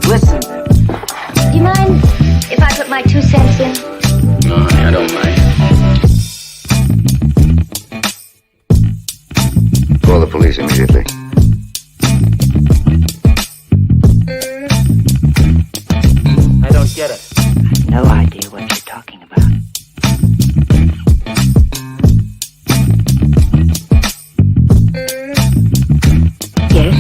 Listen. Do you mind if I put my 2 cents in? No, I don't mind. Call the police immediately. I don't get it. No idea what you're talking about. Yes?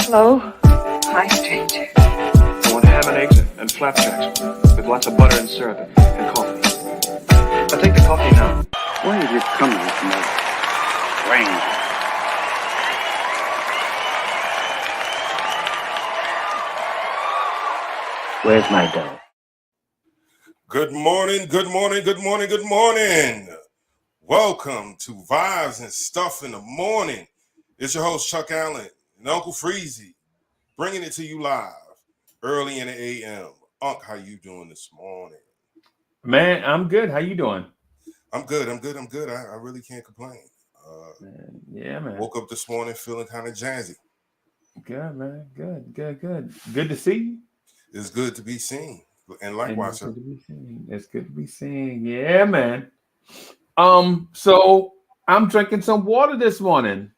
Hello? Hi, stranger. I want ham and eggs and flapjacks with lots of butter and syrup and coffee. I'll take the coffee now. Why are you coming with my brain? Where's my dough? Good morning, good morning, good morning, good morning. Welcome to Vibes and Stuff in the Morning. It's your host, Chuck Allen and Uncle Freezie, bringing it to you live early in the a.m. Unc, how you doing this morning? Man, I'm good. How you doing? I'm good. I really can't complain. Man. Woke up this morning feeling kind of jazzy. Good, man. Good. Good to see you. It's good to be seen. And likewise, sir. It's good to be seen. Yeah, man. So I'm drinking some water this morning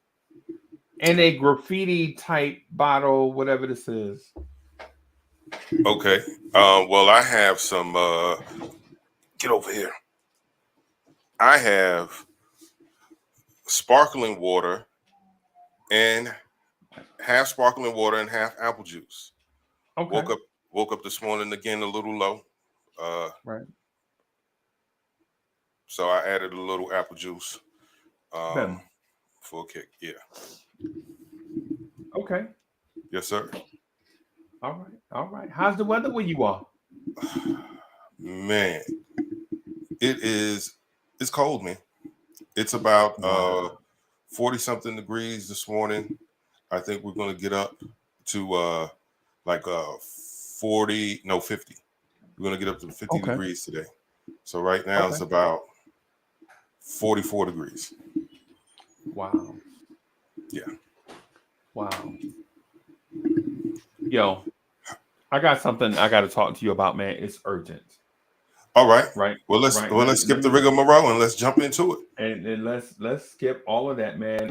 in a graffiti type bottle, whatever this is. Okay. Well, I have some get over here. I have sparkling water and half sparkling water and half apple juice. Okay. Woke up this morning again a little low. Right. So I added a little apple juice for a kick. Yeah. Okay. Yes, sir. All right. How's the weather where you are? Man, it's cold, man. It's about 40 something degrees this morning. I think we're going to get up to 50. We're going to get up to 50 degrees today. So right now it's about 44 degrees. Wow. Yeah. Wow. Yo, I got something I got to talk to you about, man. It's urgent. All right. Right. Well, let's skip the rigmarole and let's jump into it. And let's skip all of that, man.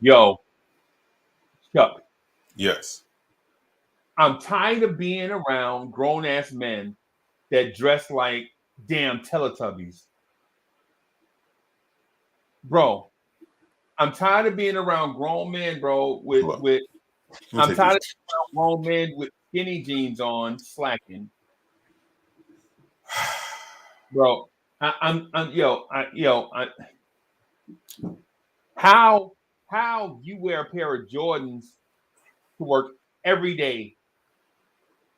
Yo, Chuck. Yes. I'm tired of being around grown ass men that dress like damn Teletubbies. Bro, I'm tired of being around grown men, bro, I'm tired of being around grown men with skinny jeans on, slacking. Bro, how you wear a pair of Jordans to work every day,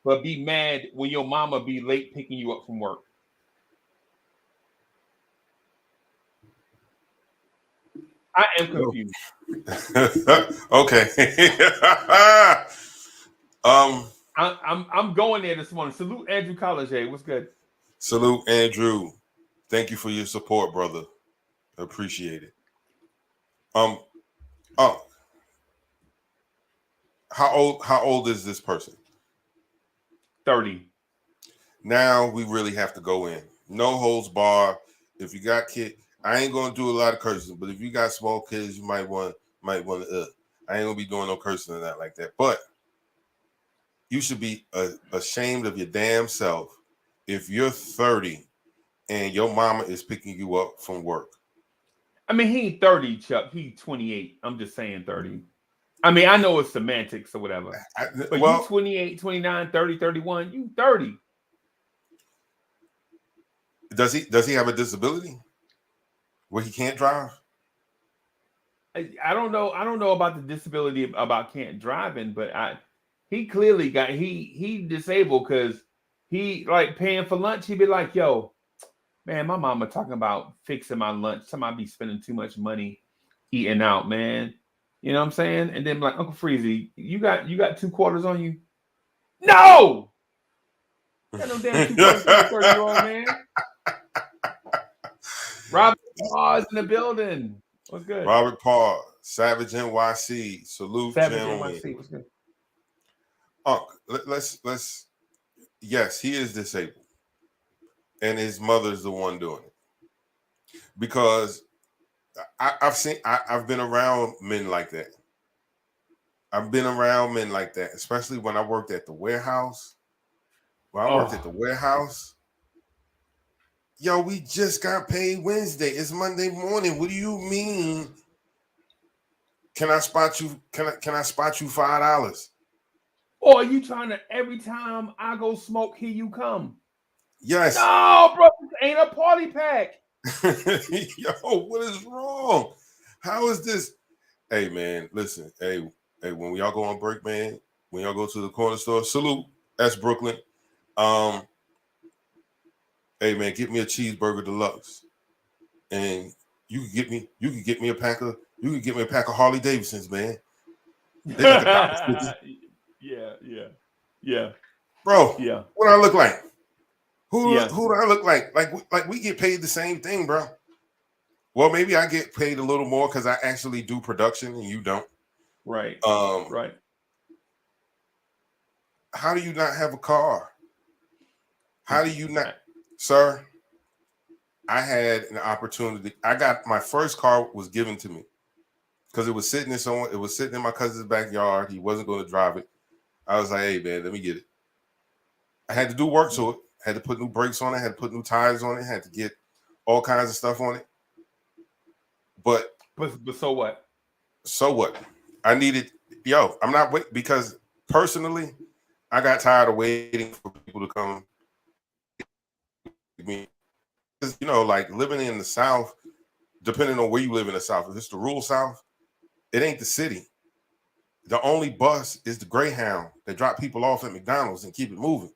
but be mad when your mama be late picking you up from work? I am confused. Okay. I'm going there this morning. Salute Andrew College. Hey, what's good? Salute Andrew. Thank you for your support, brother. Appreciate it. How old is this person? 30. Now we really have to go in. No holds bar. If you got kids, I ain't gonna do a lot of cursing, but if you got small kids, you might want to. I ain't gonna be doing no cursing and that like that. But you should be ashamed of your damn self if you're 30 and your mama is picking you up from work. I mean, he ain't 30, Chuck. He's 28. I'm just saying 30. I mean, I know it's semantics or whatever. But you 28, 29, 30, 31, you 30. Does he have a disability where he can't drive? I don't know. I don't know about the disability about can't driving, but he clearly got he disabled because he like paying for lunch. He'd be like, "Yo, man, my mama talking about fixing my lunch. Somebody be spending too much money eating out, man. You know what I'm saying?" And then like, Uncle Freezie, you got 2 quarters on you? No, got no damn 2 quarters for a 30-year-old man. Robert Paws in the building. What's good? Robert Paul, Savage NYC. Salute, Savage gentlemen. NYC. What's good? Let's. Yes, he is disabled, and his mother's the one doing it. Because I've been around men like that. I've been around men like that, especially when I worked at the warehouse. When I worked at the warehouse, yo, we just got paid Wednesday. It's Monday morning. What do you mean? Can I spot you? Can I spot you $5? Or are you trying to every time I go smoke, here you come? Yes. No, bro, this ain't a party pack. Yo, what is wrong? How is this? Hey, man, listen. Hey, when y'all go on break, man, when y'all go to the corner store, salute. That's Brooklyn. Hey, man, get me a cheeseburger deluxe, and you can get me a pack of Harley Davidsons, man. They like $1.50. Yeah. Bro, yeah. What do I look like? Who do I look like? Like we get paid the same thing, bro. Well, maybe I get paid a little more because I actually do production and you don't. Right. Right. How do you not have a car? How do you not, sir? I had an opportunity. I got my first car was given to me because it was sitting in my cousin's backyard. He wasn't going to drive it. I was like, hey man, let me get it. I had to do work to it. Had to put new brakes on it. Had to put new tires on it. Had to get all kinds of stuff on it. But so what? So what? I needed, I'm not waiting because personally, I got tired of waiting for people to come. Because, like living in the South, depending on where you live in the South, if it's the rural South, it ain't the city. The only bus is the Greyhound that drop people off at McDonald's and keep it moving.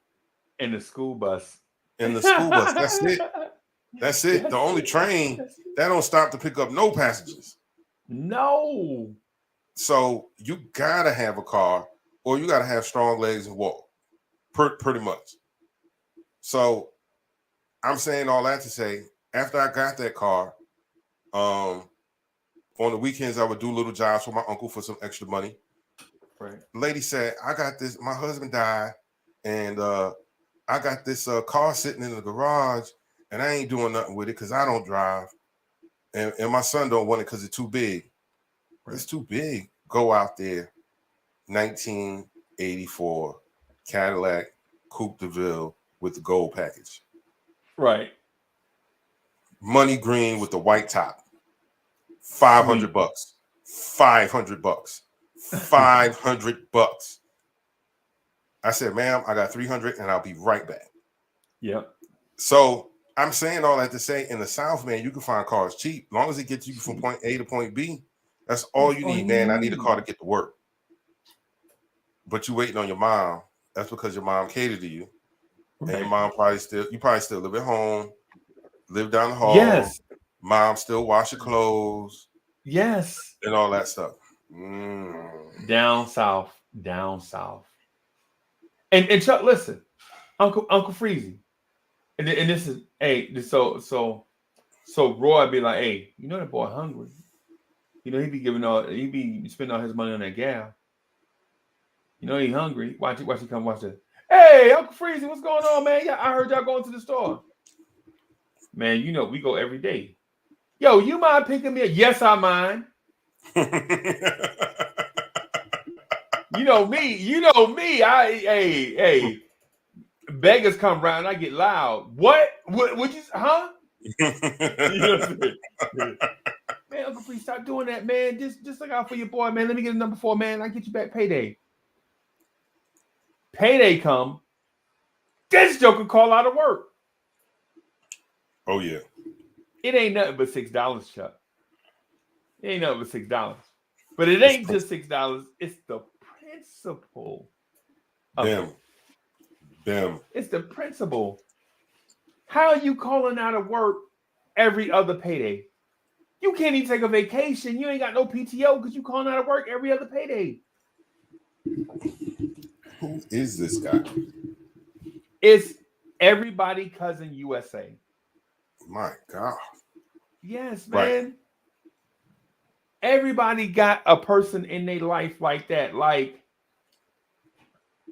And the school bus. That's it. That's it. The only train that don't stop to pick up no passengers. No. So you gotta have a car, or you gotta have strong legs and walk. Pretty much. So I'm saying all that to say, after I got that car, on the weekends I would do little jobs for my uncle for some extra money. Right. The lady said, I got this. My husband died, and I got this car sitting in the garage, and I ain't doing nothing with it because I don't drive, and my son don't want it because it's too big. Right. It's too big. Go out there, 1984 Cadillac Coupe de Ville with the gold package. Right. Money green with the white top. $500. $500. $500. I said, ma'am, I got 300 and I'll be right back. Yep. So I'm saying all that to say, in the South, man, you can find cars cheap. As long as it gets you from point A to point B, that's all you need, man. I need a car to get to work. But you waiting on your mom. That's because your mom catered to you. Right. And your mom probably still live at home, live down the hall. Yes. Mom still wash your clothes. Yes. And all that stuff. Down south. And Chuck, listen, Uncle Freezie. And this is so Roy be like, hey, that boy hungry. He be spending all his money on that gal. He hungry. Watch he come watch it. Hey, Uncle Freezie, what's going on, man? Yeah, I heard y'all going to the store. Man, we go every day. Yo, you mind picking me up? Yes, I mind. You know me. Hey. Beggars come around, I get loud. What would you, huh? Man, Uncle Freezie, stop doing that, man. Just look out for your boy, man. Let me get a number 4, man. I'll get you back payday. Payday come. This joker call out of work. Oh, yeah. It ain't nothing but $6, Chuck. It ain't nothing but $6. But it ain't just $6. It's the principle of it. Them. It's the principle. How are you calling out of work every other payday? You can't even take a vacation. You ain't got no PTO because you calling out of work every other payday. Who is this guy? It's everybody cousin USA. My God. Yes, Right. man. Everybody got a person in their life like that. Like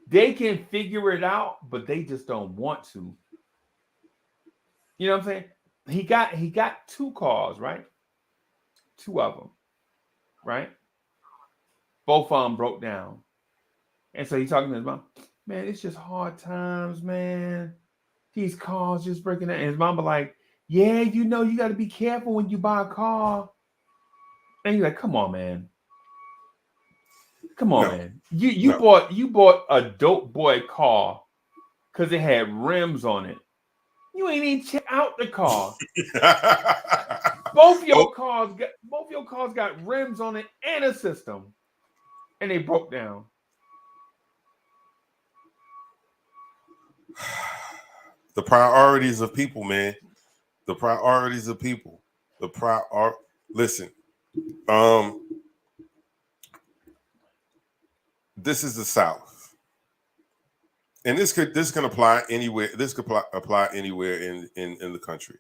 they can figure it out, but they just don't want to. You know what I'm saying? He got 2 cars, right? 2 of them, right? Both of them broke down. And so he's talking to his mom, man, it's just hard times, man. These cars just breaking down. And his mom was like, yeah, you know, you got to be careful when you buy a car. And you're like, come on, man. Come on, No. man. You bought a dope boy car because it had rims on it. You ain't even check out the car. Both your cars got rims on it and a system. And they broke down. The priorities of people, man. The priorities of people. Listen. This is the South. And this can apply anywhere. This could apply anywhere in the country.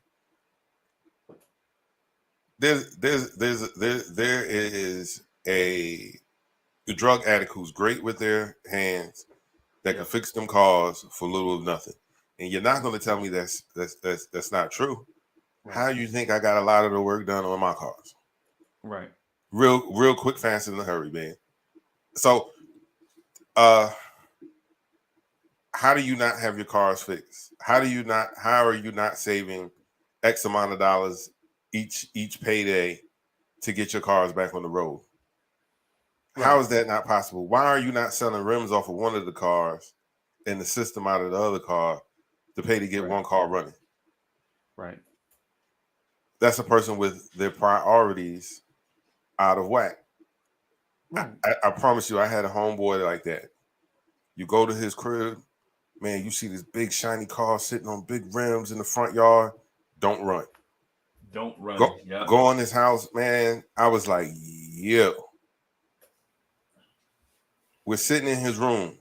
There is a drug addict who's great with their hands that can fix them cars for little or nothing. And you're not going to tell me that's not true. Right. How you think I got a lot of the work done on my cars? Right. Real quick, fast, in a hurry, man. So, how do you not have your cars fixed? How are you not saving X amount of dollars each payday to get your cars back on the road? Right. How is that not possible? Why are you not selling rims off of one of the cars and the system out of the other car to pay to get one car running? Right. That's a person with their priorities out of whack. Right. I promise you, I had a homeboy like that. You go to his crib, man, you see this big shiny car sitting on big rims in the front yard. Don't run. Don't run. Go in his house, man. I was like, yo. We're sitting in his room.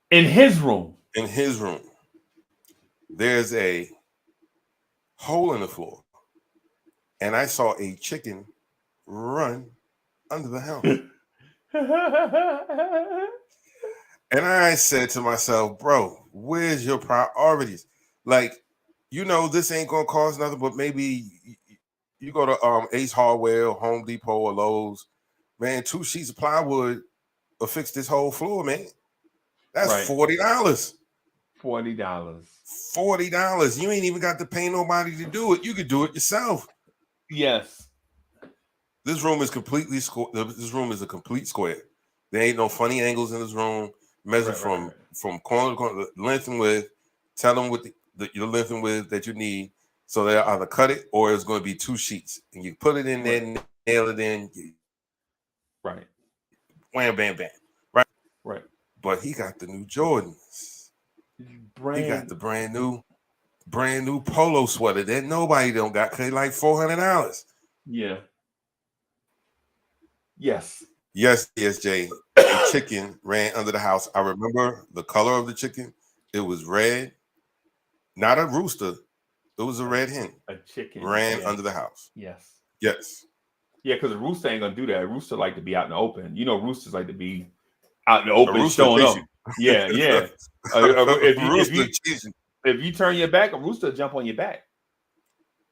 In his room. There's a hole in the floor. And I saw a chicken run under the house. And I said to myself, bro, where's your priorities? Like, you know, this ain't gonna cost nothing, but maybe you go to Ace Hardware, Home Depot, or Lowe's. Man, 2 sheets of plywood will fix this whole floor, man. That's right. $40. $40. You ain't even got to pay nobody to do it. You could do it yourself. Yes. This room is completely square. This room is a complete square. There ain't no funny angles in this room. Measure from corner to corner, length and width. Tell them what your length and width that you need. So they'll either cut it or it's going to be 2 sheets. And you put it in there, nail it in. Right. Wham, bam, bam. Right. But he got the new Jordans. He got the brand new polo sweater that nobody don't got because like $400. Yeah. Yes. Yes, Jay. A chicken ran under the house. I remember the color of the chicken. It was red, not a rooster. It was a red hen. A chicken ran under the house. Yes. Yeah, because a rooster ain't gonna do that. A rooster like to be out in the open. You know, roosters like to be out in the open, showing up. Yeah. If you turn your back, a rooster will jump on your back.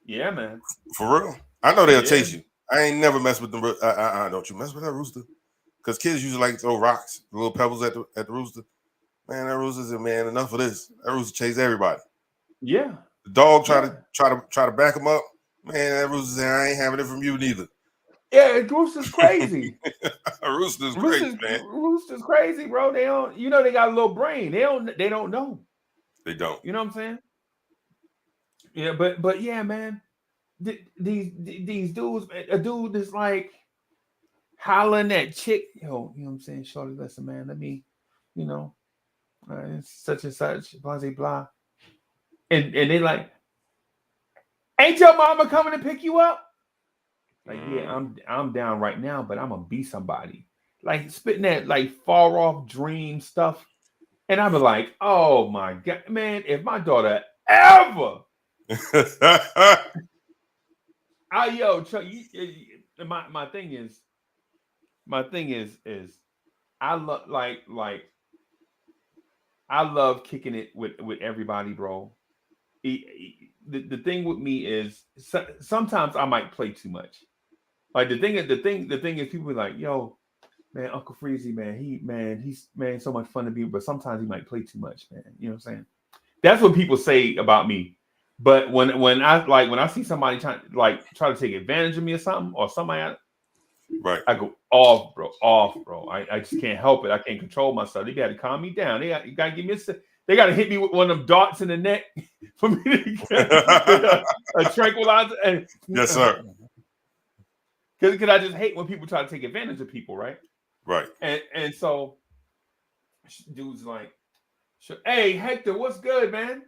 Yeah, man. For real. I know they'll chase you. I ain't never messed with them. Don't you mess with that rooster? Because kids usually like to throw rocks, little pebbles at the rooster. Man, that rooster said, man, enough of this. That rooster chase everybody. Yeah. The dog try to back him up. Man, that rooster said, I ain't having it from you neither. Yeah, rooster's crazy. Rooster's crazy, man. Rooster's crazy, bro. They don't, you know, they got a little brain. They don't know. They don't. You know what I'm saying? Yeah, but yeah, man. These dudes, a dude is like hollering at chick, yo, you know what I'm saying? Shorty, listen, man, let me, you know, It's such and such, blah blah blah, and they like, ain't your mama coming to pick you up? Like, yeah, I'm down right now, but I'm gonna be somebody. Like spitting that like far off dream stuff, and I'm like, oh my god, man, if my daughter ever, Chuck, my thing is, I love I love kicking it with everybody, bro. The thing with me is sometimes I might play too much. Like the thing is people be like, yo, man, Uncle Freezie, he's so much fun to be, but sometimes he might play too much, man. You know what I'm saying? That's what people say about me. But when I see somebody try to take advantage of me or something, or somebody, right. I go off, bro. I just can't help it. I can't control myself. They got to calm me down. You got to give me they got to hit me with one of them darts in the neck for me to get a tranquilizer. And, yes, sir. Because I just hate when people try to take advantage of people, right? Right. And so dude's like, hey, Hector, what's good, man?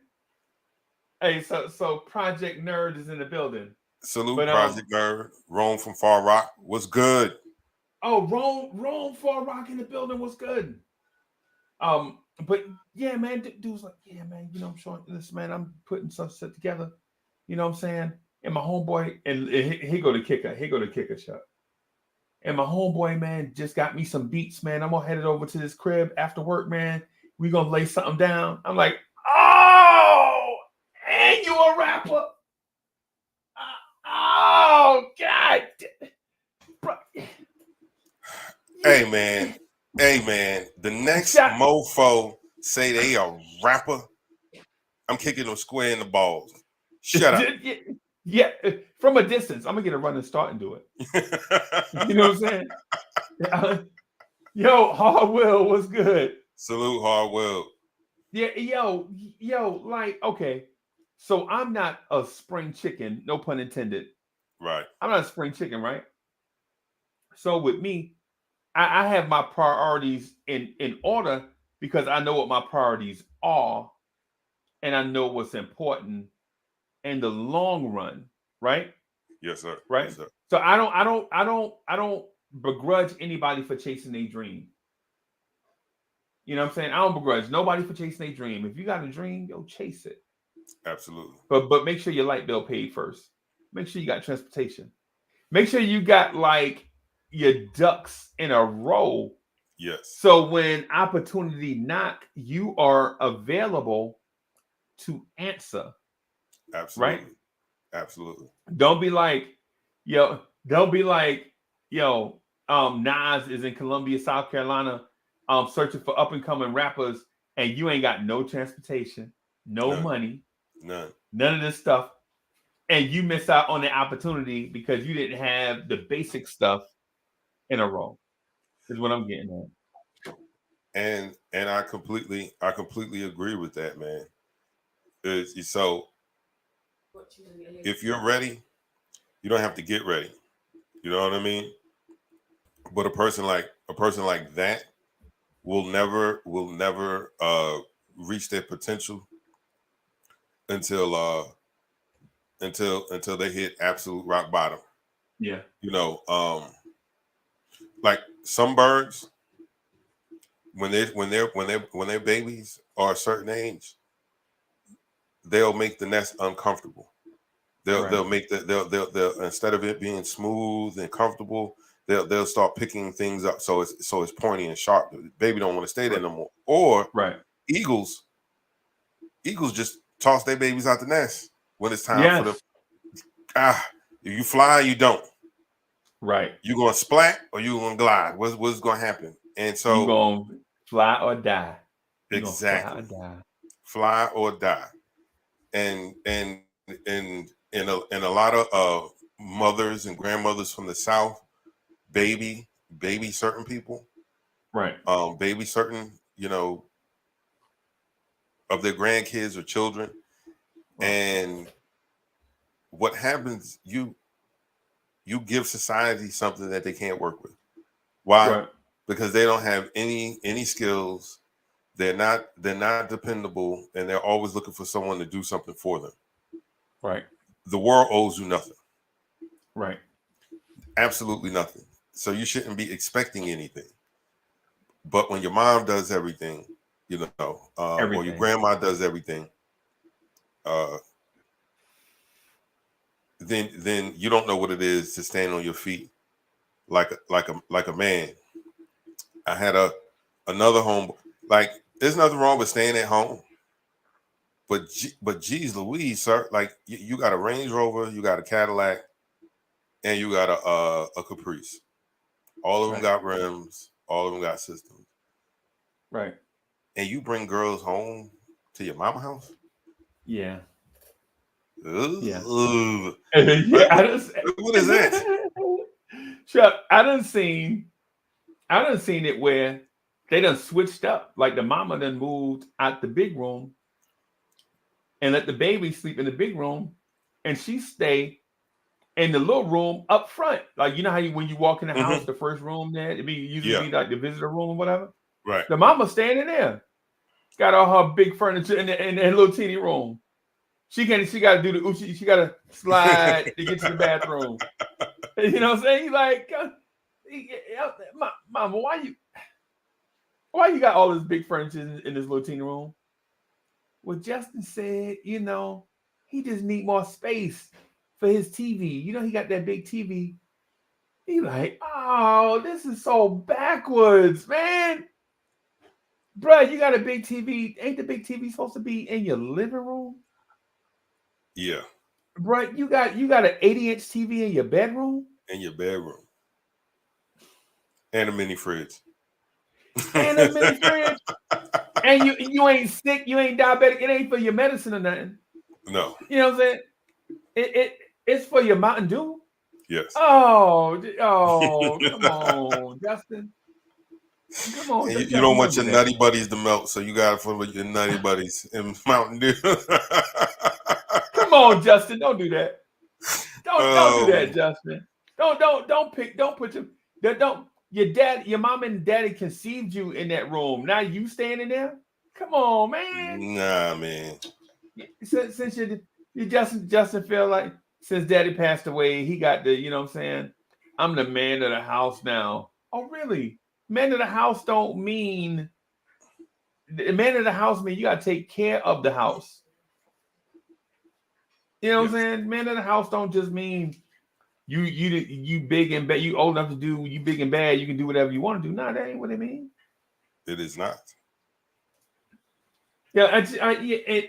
Hey, so Project Nerd is in the building. Salute, Project Nerd. Rome from Far Rock. What's good? Oh, Rome Far Rock in the building. What's good? But yeah, man, dude's like, yeah, man, you know, I'm showing this, man. I'm putting some stuff together. You know what I'm saying? And my homeboy, and he go to kicker shot. And my homeboy, man, just got me some beats, man. I'm gonna head it over to this crib after work, man. We gonna lay something down. I'm like, oh, and you a rapper? Oh God. Hey man. The next mofo say they a rapper, I'm kicking them square in the balls. Shut up. Yeah, from a distance. I'm gonna get a running start and do it. You know what I'm saying? Yo, Hard Will, what's good? Salute, Hard Will. Yeah, yo, like, okay. So I'm not a spring chicken, no pun intended. Right. I'm not a spring chicken, right? So with me, I have my priorities in order because I know what my priorities are and I know what's important in the long run, right? Yes, sir. Right. Yes, sir. So I don't begrudge anybody for chasing a dream. You know what I'm saying? I don't begrudge nobody for chasing a dream. If you got a dream, yo, chase it. Absolutely. But make sure your light bill paid first. Make sure you got transportation. Make sure you got like your ducks in a row. Yes. So when opportunity knock, you are available to answer. Absolutely. Right? Absolutely. Don't be like, Nas is in Columbia, South Carolina, searching for up and coming rappers, and you ain't got no transportation, no money, none of this stuff, and you miss out on the opportunity because you didn't have the basic stuff in a row. Is what I'm getting at. And I completely agree with that, man. So if you're ready, you don't have to get ready. You know what I mean? But a person like that will never reach their potential until they hit absolute rock bottom. Yeah. You know, like some birds, when they're babies or a certain age, they'll make the nest uncomfortable. They'll make they'll instead of it being smooth and comfortable, they'll start picking things up so it's pointy and sharp. The baby don't want to stay there no more. Or eagles just toss their babies out the nest when it's time for them. If you fly, you don't. Right. You gonna splat or you gonna glide? What's gonna happen? And so you gonna fly or die. Exactly. Fly or die. And a lot of mothers and grandmothers from the South baby certain people, right? Baby certain, of their grandkids or children, and what happens? You give society something that they can't work with. Why? Because they don't have any skills. They're not dependable, and they're always looking for someone to do something for them. Right. The world owes you nothing. Right. Absolutely nothing. So you shouldn't be expecting anything. But when your mom does everything, or your grandma does everything, then you don't know what it is to stand on your feet like a man. I had another home. Like, there's nothing wrong with staying at home, but geez Louise, sir, like you got a Range Rover, you got a Cadillac, and you got a Caprice. All of them got rims, all of them got systems. Right. And you bring girls home to your mama house? Yeah. Yeah. Yeah, What is that? Chuck, I done seen it where they done switched up. Like the mama done moved out the big room and let the baby sleep in the big room, and she stay in the little room up front. Like, you know how when you walk in the house, the first room there, it usually be like the visitor room or whatever. Right. The mama standing there, got all her big furniture in the little teeny room. She got to do the she got to slide to get to the bathroom. You know what I'm saying? Like, mama, why you got all this big furniture in this little teeny room? Well, Justin said, he just need more space for his TV. He got that big TV. He like, oh, this is so backwards, man. Bruh, you got a big TV. Ain't the big TV supposed to be in your living room? Yeah. Bruh, you got an 80-inch TV in your bedroom? In your bedroom. And a mini fridge. And a mini fridge. And you ain't sick, you ain't diabetic, it ain't for your medicine or nothing. No. You know what I'm saying? It's for your Mountain Dew. Yes. Oh, come on, Justin. Come on. You don't want your nutty buddies to melt, so you got it for your nutty buddies in Mountain Dew. Come on, Justin. Don't do that. Don't do that, Justin. Your mom and daddy conceived you in that room. Now you standing there? Come on, man. Nah, man. Since you Justin feel like since daddy passed away, he got the, what I'm saying? I'm the man of the house now. Oh, really? Man of the house don't mean the man of the house mean you gotta take care of the house. You know what I'm saying? Man of the house don't just mean you big and bad, you old enough to do, you big and bad, you can do whatever you want to do. No, that ain't what it means. It is not. Yeah,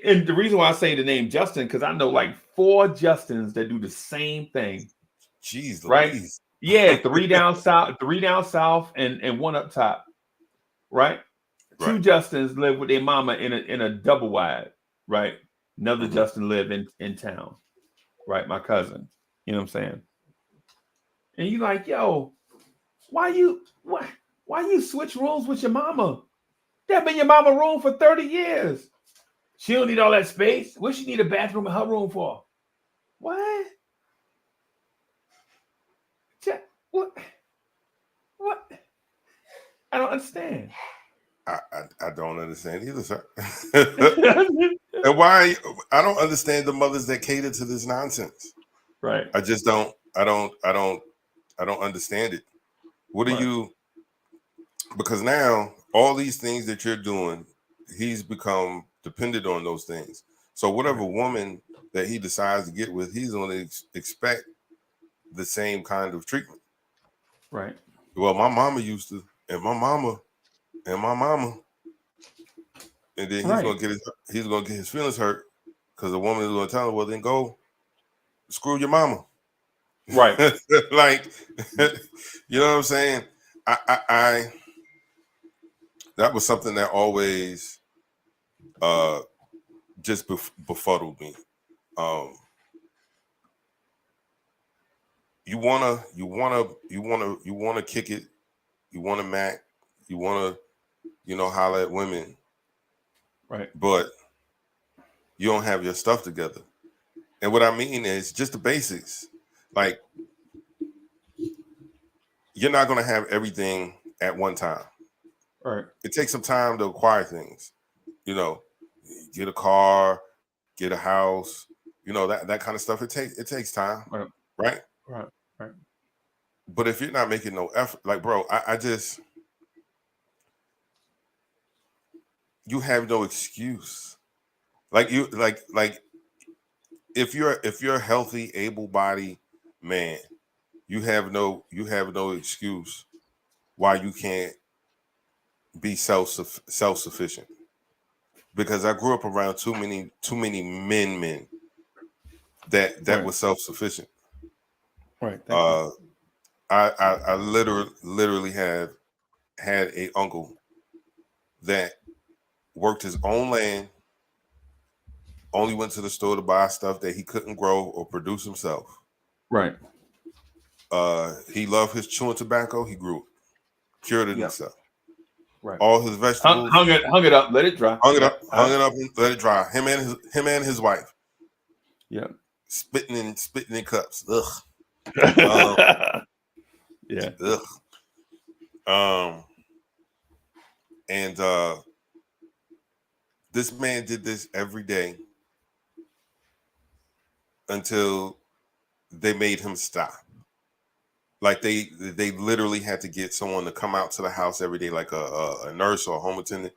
and the reason why I say the name Justin, because I know like 4 Justins that do the same thing. Jeez, right? Louise. Yeah, 3 down south, and 1 up top. Right? 2 Justins live with their mama in a double wide, right? Another Justin live in town, right? My cousin. You know what I'm saying? And you like, yo, why you switch rooms with your mama? That been your mama room for 30 years. She don't need all that space. What she need a bathroom in her room for? What? What? I don't understand. I don't understand either, sir. And why I don't understand the mothers that cater to this nonsense. Right. I just don't. I don't understand it. What are you? Because now all these things that you're doing, he's become dependent on those things. So whatever woman that he decides to get with, he's going to expect the same kind of treatment. Right. Well, my mama used to, and my mama, and then he's gonna get his feelings hurt because the woman is gonna tell him, well, then go screw your mama. Right. Like, you know what I'm saying? I that was something that always just befuddled me. You wanna kick it, you wanna mac, you wanna, holler at women, right? But you don't have your stuff together. And what I mean is just the basics. Like, you're not gonna have everything at one time. Right. It takes some time to acquire things. You know, get a car, get a house. You know, that kind of stuff. It takes time, Right. right? Right. Right. But if you're not making no effort, like, bro, I just, you have no excuse. Like if you're a healthy, able-bodied man, you have no excuse why you can't be self-sufficient. Because I grew up around too many men that Right. was self-sufficient. Right. Thank you. I literally have had a uncle that worked his own land, only went to the store to buy stuff that he couldn't grow or produce himself. Right. He loved his chewing tobacco. He grew it, cured it Yep. himself. Right. All his vegetables, Hung it up, let it dry. hung it Yeah. up, and let it dry. Him and his wife, Yeah. spitting in cups. Ugh. Yeah. Ugh. And this man did this every day until they made him stop. Like they literally had to get someone to come out to the house every day, like a nurse or a home attendant.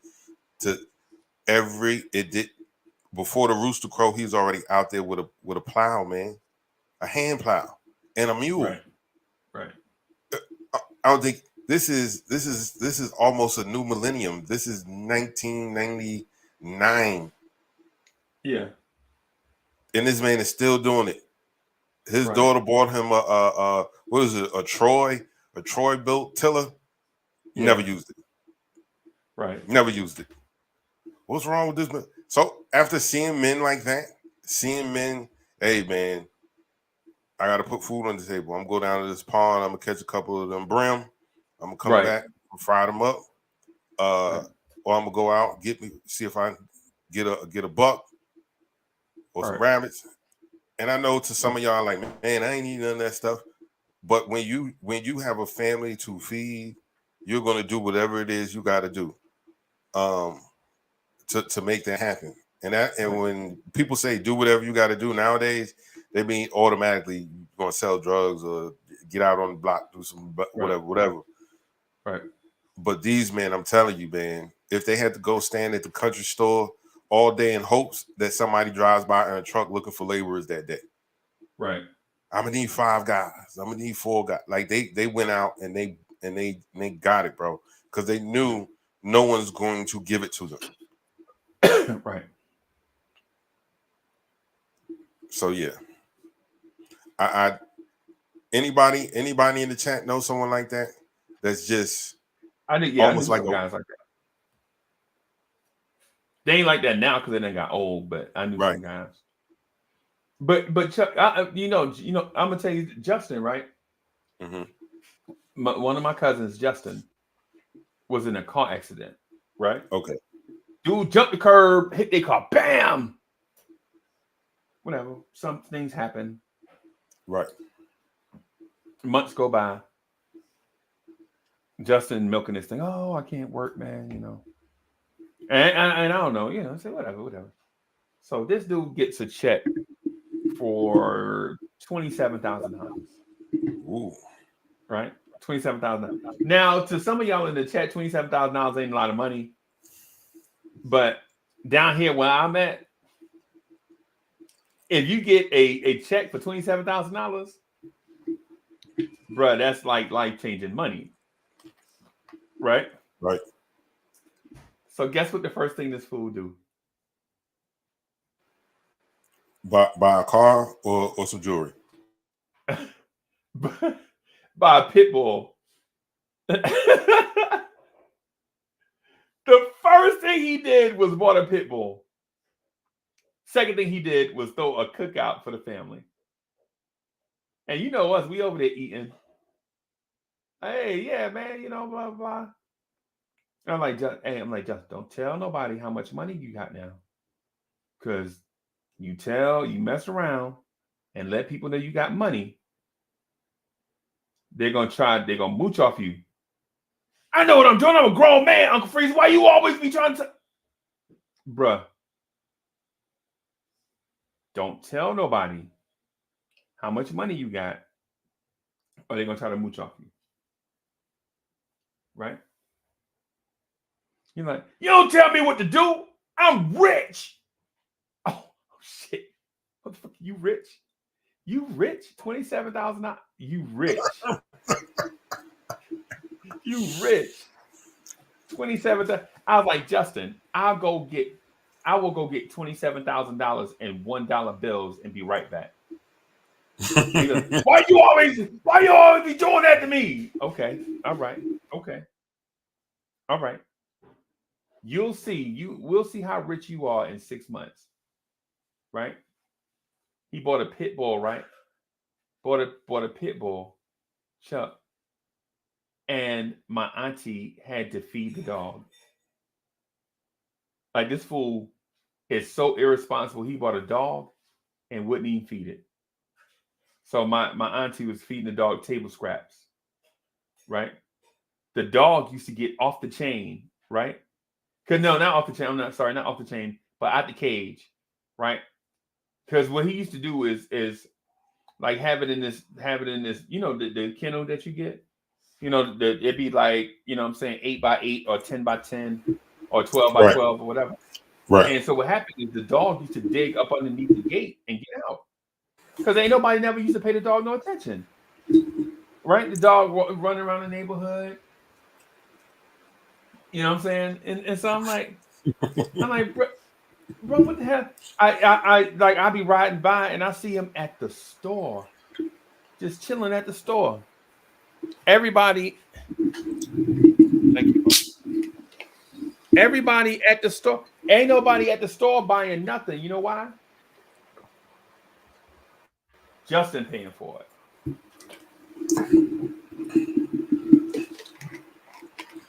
Before the rooster crow, he's already out there with a plow, man, a hand plow, and a mule. Right. Right. I don't think this is almost a new millennium. This is 1999, Yeah. and this man is still doing it. His Right. daughter bought him a what is it? A Troy built tiller. Yeah. Never used it. Right. Never used it. What's wrong with this man? So after seeing men like that, hey man, I gotta put food on the table. I'm gonna go down to this pond. I'm gonna catch a couple of them brim. I'm gonna come Right. back, fry them up. Right. Or I'm gonna go out see if I get a buck or some rabbits. And I know to some of y'all like, man, I ain't eating none of that stuff. But when you have a family to feed, you're gonna do whatever it is you got to do, to make that happen. And when people say do whatever you got to do nowadays, they mean automatically you're gonna sell drugs or get out on the block, do some whatever. Right. But these men, I'm telling you, man, if they had to go stand at the country store all day in hopes that somebody drives by in a truck looking for laborers that day. Right. I'm gonna need 5 guys. I'm gonna need 4 guys. Like they went out and they got it, bro, because they knew no one's going to give it to them. Right. So yeah, I anybody in the chat know someone like that? That's just almost like guys like that. They ain't like that now because they done got old, but I knew some guys. But Chuck, you know, I'm gonna tell you, Justin, right? Mm-hmm. One of my cousins, Justin, was in a car accident, right? Okay. Dude jumped the curb, hit their car, bam. Whatever. Some things happen. Right. Months go by. Justin milking this thing. Oh, I can't work, man. You know. And I don't know. You know. I say whatever. So this dude gets a check for $27,000. Ooh. Right. $27,000. Now, to some of y'all in the chat, $27,000 ain't a lot of money. But down here where I'm at, if you get a check for $27,000, bro, that's like life-changing money. Right? Right. So guess what the first thing this fool do? Buy a car or some jewelry. Buy a pit bull. The first thing he did was bought a pit bull. Second thing he did was throw a cookout for the family. And you know us, we over there eating. Hey, yeah, man, you know, blah, blah. And I'm like, just don't tell nobody how much money you got now. Because you mess around and let people know you got money, they're gonna mooch off you. I know what I'm doing. I'm a grown man, Uncle Freeze. Why you always be trying to... Bruh. Don't tell nobody how much money you got, or they're going to try to mooch off you. Right? You're like, you don't tell me what to do. I'm rich. Oh, shit. What the fuck? You rich? You rich? $27,000? You rich. You rich. 27,000. I was like, Justin, I will go get $27,000 in $1 bills and be right back. Goes, why you always be doing that to me? Okay. All right. Okay. All right. We'll see how rich you are in 6 months. Right? He bought a pit bull, right? Bought a pit bull, Chuck. And my auntie had to feed the dog. Like, this fool is so irresponsible. He bought a dog and wouldn't even feed it. So my auntie was feeding the dog table scraps, right? The dog used to get off the chain, right? Not off the chain. Not off the chain, but out the cage, right? Because what he used to do is like have it in this, the kennel that you get. It'd be like, what I'm saying, 8x8 or 10x10 or 12x12 or whatever. Right. And so what happened is the dog used to dig up underneath the gate and get out. Because ain't nobody never used to pay the dog no attention. Right? The dog running around the neighborhood. You know what I'm saying? And so I'm like, bro, what the hell? I be riding by and I see him at the store. Just chilling at the store. Everybody, thank you. Everybody at the store. Ain't nobody at the store buying nothing. You know why? Justin paying for it.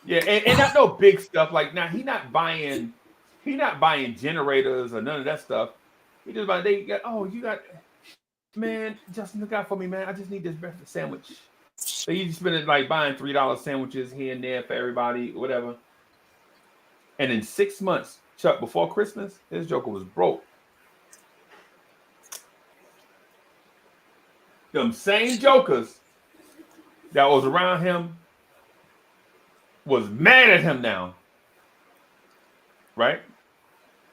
Yeah, and not no big stuff. Like, now he not buying generators or none of that stuff. He just buying, man, Justin, look out for me, man. I just need this breakfast sandwich. So you just spending like buying $3 sandwiches here and there for everybody, whatever. And in 6 months, Chuck, before Christmas, this joker was broke. Them same jokers that was around him was mad at him now. Right?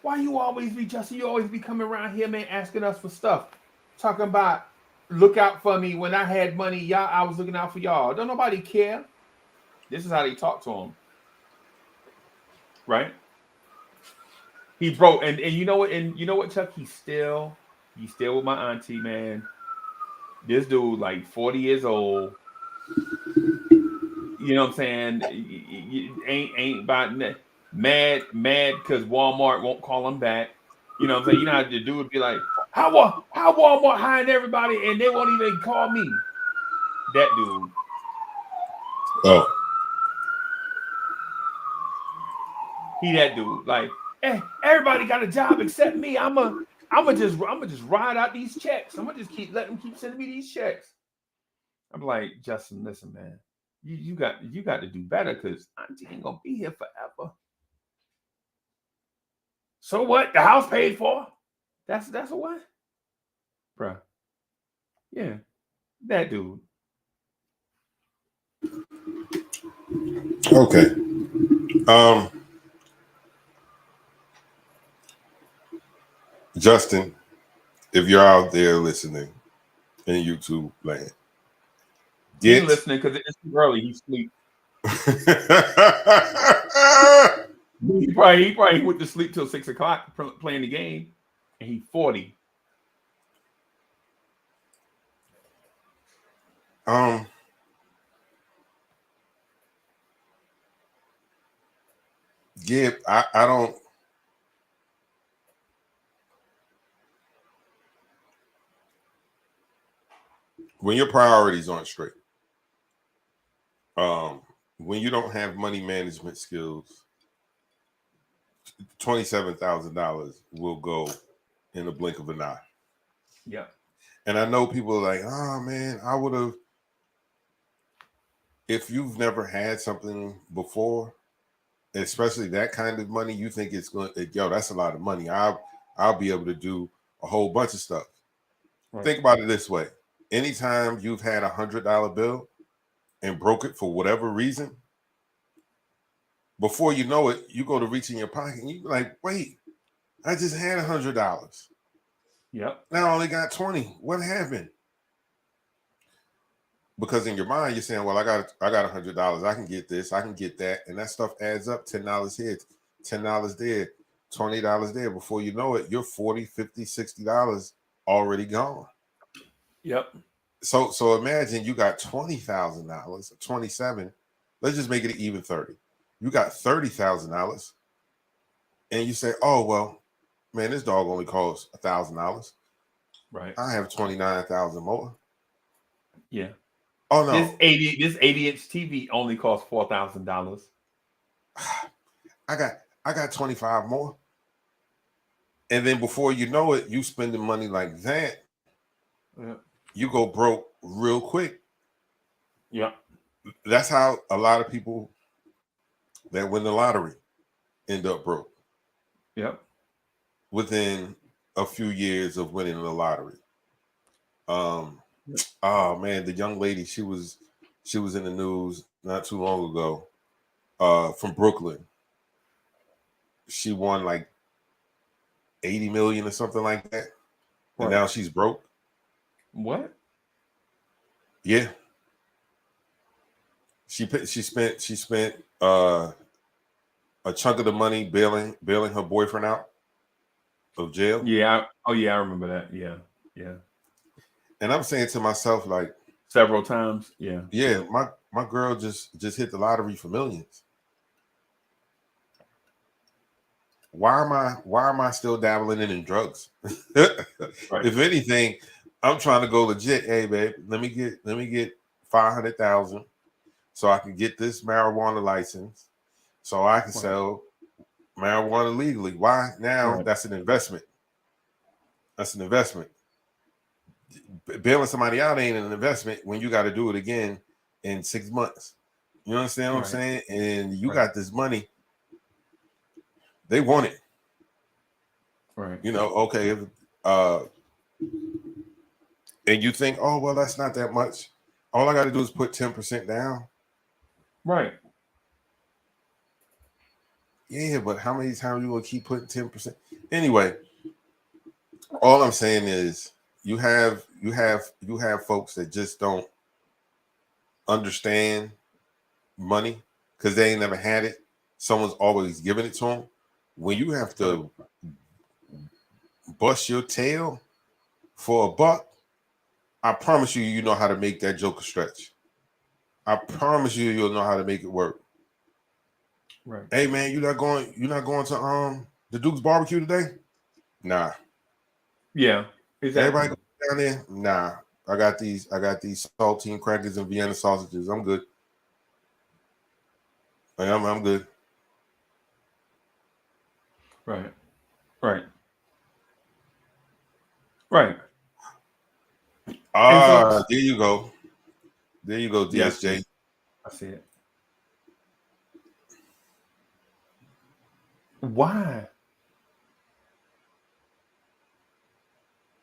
Why you always be, Justin? You always be coming around here, man, asking us for stuff. Talking about, look out for me when I had money. I was looking out for y'all. Don't nobody care. This is how they talk to him. Right? He broke, and you know what, Chuck? He's still with my auntie, man. This dude, like 40 years old. You know what I'm saying? Ain't about mad because Walmart won't call him back. You know what I'm saying? You know how the dude would be like, how Walmart hiring everybody and they won't even call me? That dude. Oh. He that dude. Like, hey, everybody got a job except me. I'ma just ride out these checks. I'm gonna just let them keep sending me these checks. I'm like, Justin, listen, man. You got to do better because auntie ain't gonna be here forever. So what? The house paid for? That's a what? Bruh. Yeah. That dude. Okay. Justin, if you're out there listening in YouTube land, He ain't listening because it's too early. He sleep. he probably went to sleep till 6 o'clock playing the game, and he's 40. Yeah, I don't. When your priorities aren't straight, when you don't have money management skills, $27,000 will go in a blink of an eye. Yeah. And I know people are like, oh man, I would have. if you've never had something before, especially that kind of money, you think it's going, yo, that's a lot of money. I'll be able to do a whole bunch of stuff. Right. Think about it this way. Anytime you've had $100 bill and broke it for whatever reason, before you know it, you go to reach in your pocket and you're like, wait, I just had $100. Yep. Now I only got 20. What happened? Because in your mind, you're saying, well, I got $100. I can get this, I can get that. And that stuff adds up. $10 here, $10 there, $20 there. Before you know it, you're $40, $50, $60 already gone. Yep. So imagine you got $20,000, 27. Let's just make it an even 30. You got $30,000, and you say, "Oh well, man, this dog only costs $1,000. Right. I have 29,000 more." Yeah. Oh no, This 80-inch TV only costs $4,000. I got 25 more, and then before you know it, you spending money like that. Yeah. You go broke real quick. Yeah. That's how a lot of people that win the lottery end up broke. Yep. Within a few years of winning the lottery. Oh man, the young lady, she was in the news not too long ago, from Brooklyn. She won like 80 million or something like that. And now she's broke. What? Yeah. She spent a chunk of the money bailing her boyfriend out of jail. Yeah. I remember that. Yeah. Yeah. And I'm saying to myself, like, several times. Yeah. Yeah, my girl just hit the lottery for millions. Why am I still dabbling in drugs? Right. If anything, I'm trying to go legit. Hey, babe, let me get 500,000 so I can get this marijuana license so I can sell marijuana legally. Why? Now that's an investment. That's an investment. Bailing somebody out ain't an investment when you got to do it again in 6 months. You understand what I'm saying? And you got this money. They want it. Right. You know, okay. And you think, oh, well, that's not that much. All I got to do is put 10% down. Right. Yeah, but how many times you will keep putting 10%? Anyway, all I'm saying is you have folks that just don't understand money because they ain't never had it. Someone's always giving it to them. When you have to bust your tail for $1, I promise you know how to make that joker stretch. I promise you'll know how to make it work. Right. Hey man, you're not going to the Duke's barbecue today? Nah. Yeah. Exactly. Everybody go down there? Nah. I got these saltine crackers and Vienna sausages. I'm good. I'm good. Right. Right. Right. There you go. There you go, DSJ. Yeah, I see it. Why?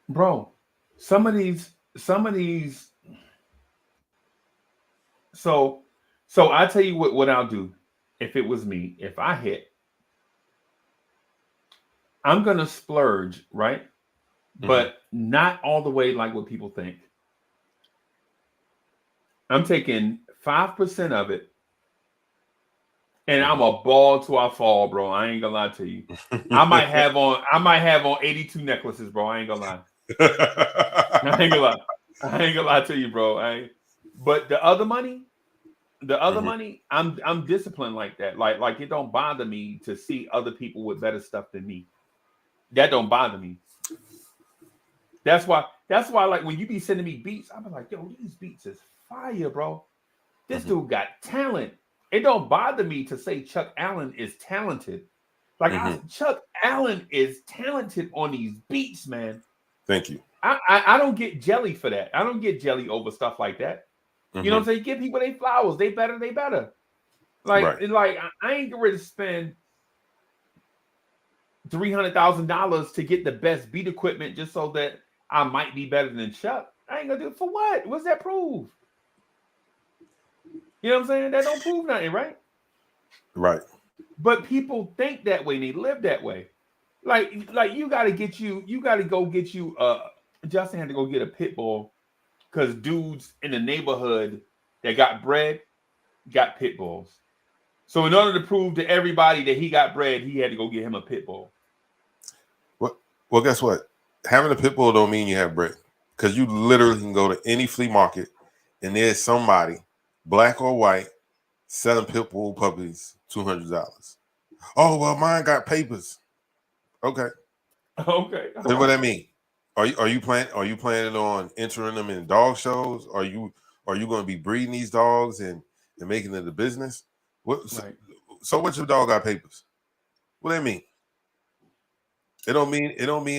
Bro, some of these so I tell you what I'll do if it was me. If I hit, I'm gonna splurge, right? Mm-hmm. But not all the way like what people think. I'm taking 5% of it, and I'm a ball till I fall, bro. I ain't gonna lie to you. I might have on 82 necklaces, bro. I ain't gonna lie. I ain't gonna lie to you, bro. But the other money, I'm disciplined like that. Like it don't bother me to see other people with better stuff than me. That don't bother me. That's why like when you be sending me beats, I'm like, yo, these beats is fire, bro. This dude got talent. It don't bother me to say Chuck Allen is talented. Like Chuck Allen is talented on these beats, man. Thank you. I don't get jelly for that. I don't get jelly over stuff like that. You know what I'm saying? Give people their flowers. They better. Right. Like I ain't ready to spend $300,000 to get the best beat equipment just so that I might be better than Chuck. I ain't gonna do it for what? What's that prove? You know what I'm saying? That don't prove nothing, right? Right. But people think that way and they live that way. Like you gotta go get you Justin had to go get a pit bull because dudes in the neighborhood that got bred got pit bulls. So in order to prove to everybody that he got bred, he had to go get him a pit bull. Well, guess what? Having a pit bull don't mean you have bred, because you literally can go to any flea market and there's somebody, black or white, selling pit bull puppies $200. Oh well, mine got papers. Okay. Okay. Then what that mean? Are you planning on entering them in dog shows? Are you going to be breeding these dogs and making it a business? What? Right. So what your dog got papers? What that mean? It don't mean